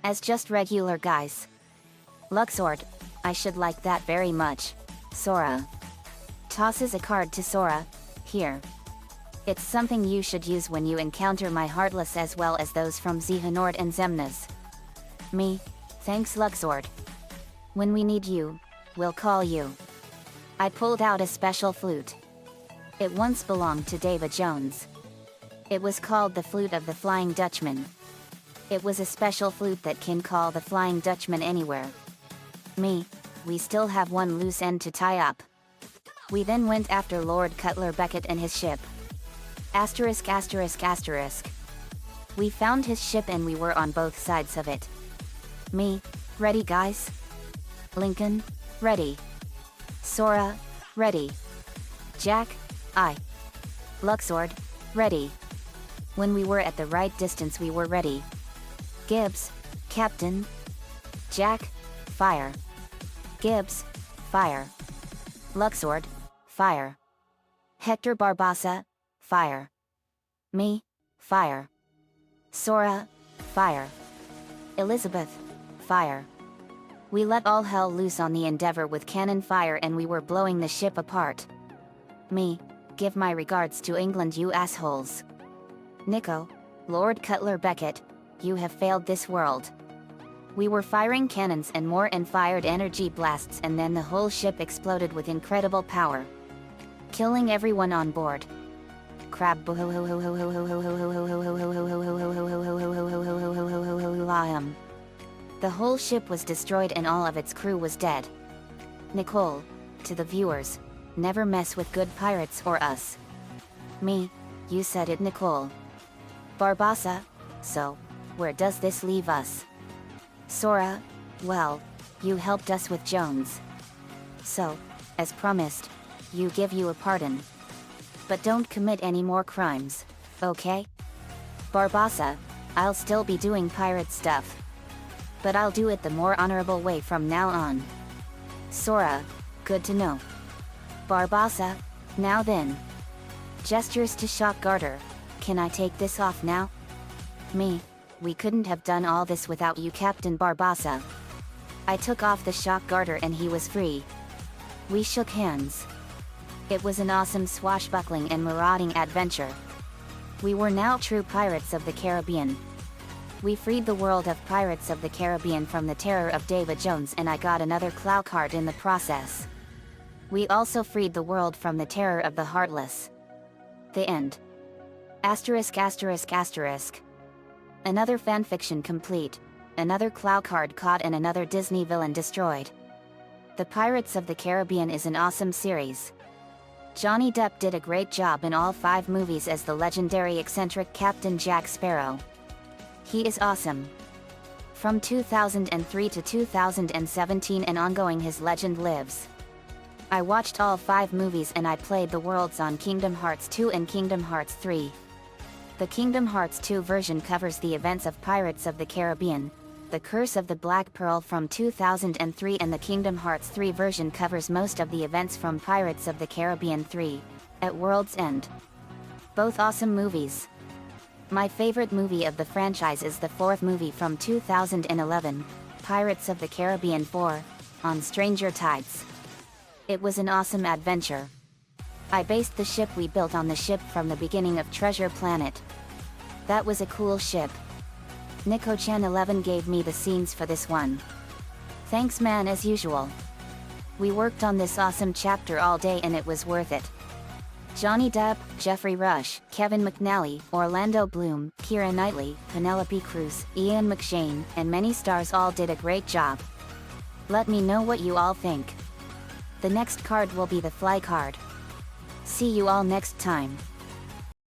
As just regular guys. Luxord, I should like that very much, Sora. Tosses a card to Sora, here. It's something you should use when you encounter my Heartless as well as those from Xehanort and Xemnas. Me, thanks Luxord. When we need you, we'll call you. I pulled out a special flute. It once belonged to David Jones. It was called the Flute of the Flying Dutchman. It was a special flute that can call the Flying Dutchman anywhere. Me, we still have one loose end to tie up. We then went after Lord Cutler Beckett and his ship. Asterisk asterisk asterisk. We found his ship and we were on both sides of it. Me, ready guys? Lincoln, ready. Sora, ready. Jack, aye. Luxord, ready. When we were at the right distance we were ready. Gibbs, Captain. Jack, fire. Gibbs, fire. Luxord, fire. Hector Barbassa, fire. Me, fire. Sora, fire. Elizabeth, fire. We let all hell loose on the Endeavor with cannon fire and we were blowing the ship apart. Me, give my regards to England you assholes. Nico, Lord Cutler Beckett, you have failed this world. We were firing cannons and more and fired energy blasts and then the whole ship exploded with incredible power. Killing everyone on board. Crab. The whole ship was destroyed and all of its crew was dead. Nicole, to the viewers, never mess with good pirates or us. Me, you said it Nicole. Barbassa, so, where does this leave us? Sora, well, you helped us with Jones. So, as promised, you give you a pardon. But don't commit any more crimes, okay? Barbassa, I'll still be doing pirate stuff. But I'll do it the more honorable way from now on. Sora, good to know. Barbassa, now then. Gestures to Shock Garter, can I take this off now? We couldn't have done all this without you, Captain Barbassa. I took off the shock garter and he was free. We shook hands. It was an awesome swashbuckling and marauding adventure. We were now true pirates of the Caribbean. We freed the world of Pirates of the Caribbean from the terror of David Jones, and I got another Clow card in the process. We also freed the world from the terror of the Heartless. The end. Asterisk asterisk asterisk. Another fanfiction complete, another Clow card caught, and another Disney villain destroyed. The Pirates of the Caribbean is an awesome series. Johnny Depp did a great job in all 5 movies as the legendary eccentric Captain Jack Sparrow. He is awesome. From 2003 to 2017 and ongoing, his legend lives. I watched all 5 movies and I played the worlds on Kingdom Hearts 2 and Kingdom Hearts 3. The Kingdom Hearts 2 version covers the events of Pirates of the Caribbean, The Curse of the Black Pearl from 2003, and the Kingdom Hearts 3 version covers most of the events from Pirates of the Caribbean 3, at World's End. Both awesome movies. My favorite movie of the franchise is the 4th movie from 2011, Pirates of the Caribbean 4, on Stranger Tides. It was an awesome adventure. I based the ship we built on the ship from the beginning of Treasure Planet. That was a cool ship. Nico-chan 11 gave me the scenes for this one. Thanks man, as usual. We worked on this awesome chapter all day and it was worth it. Johnny Depp, Jeffrey Rush, Kevin McNally, Orlando Bloom, Keira Knightley, Penelope Cruz, Ian McShane, and many stars all did a great job. Let me know what you all think. The next card will be the Fly card. See you all next time.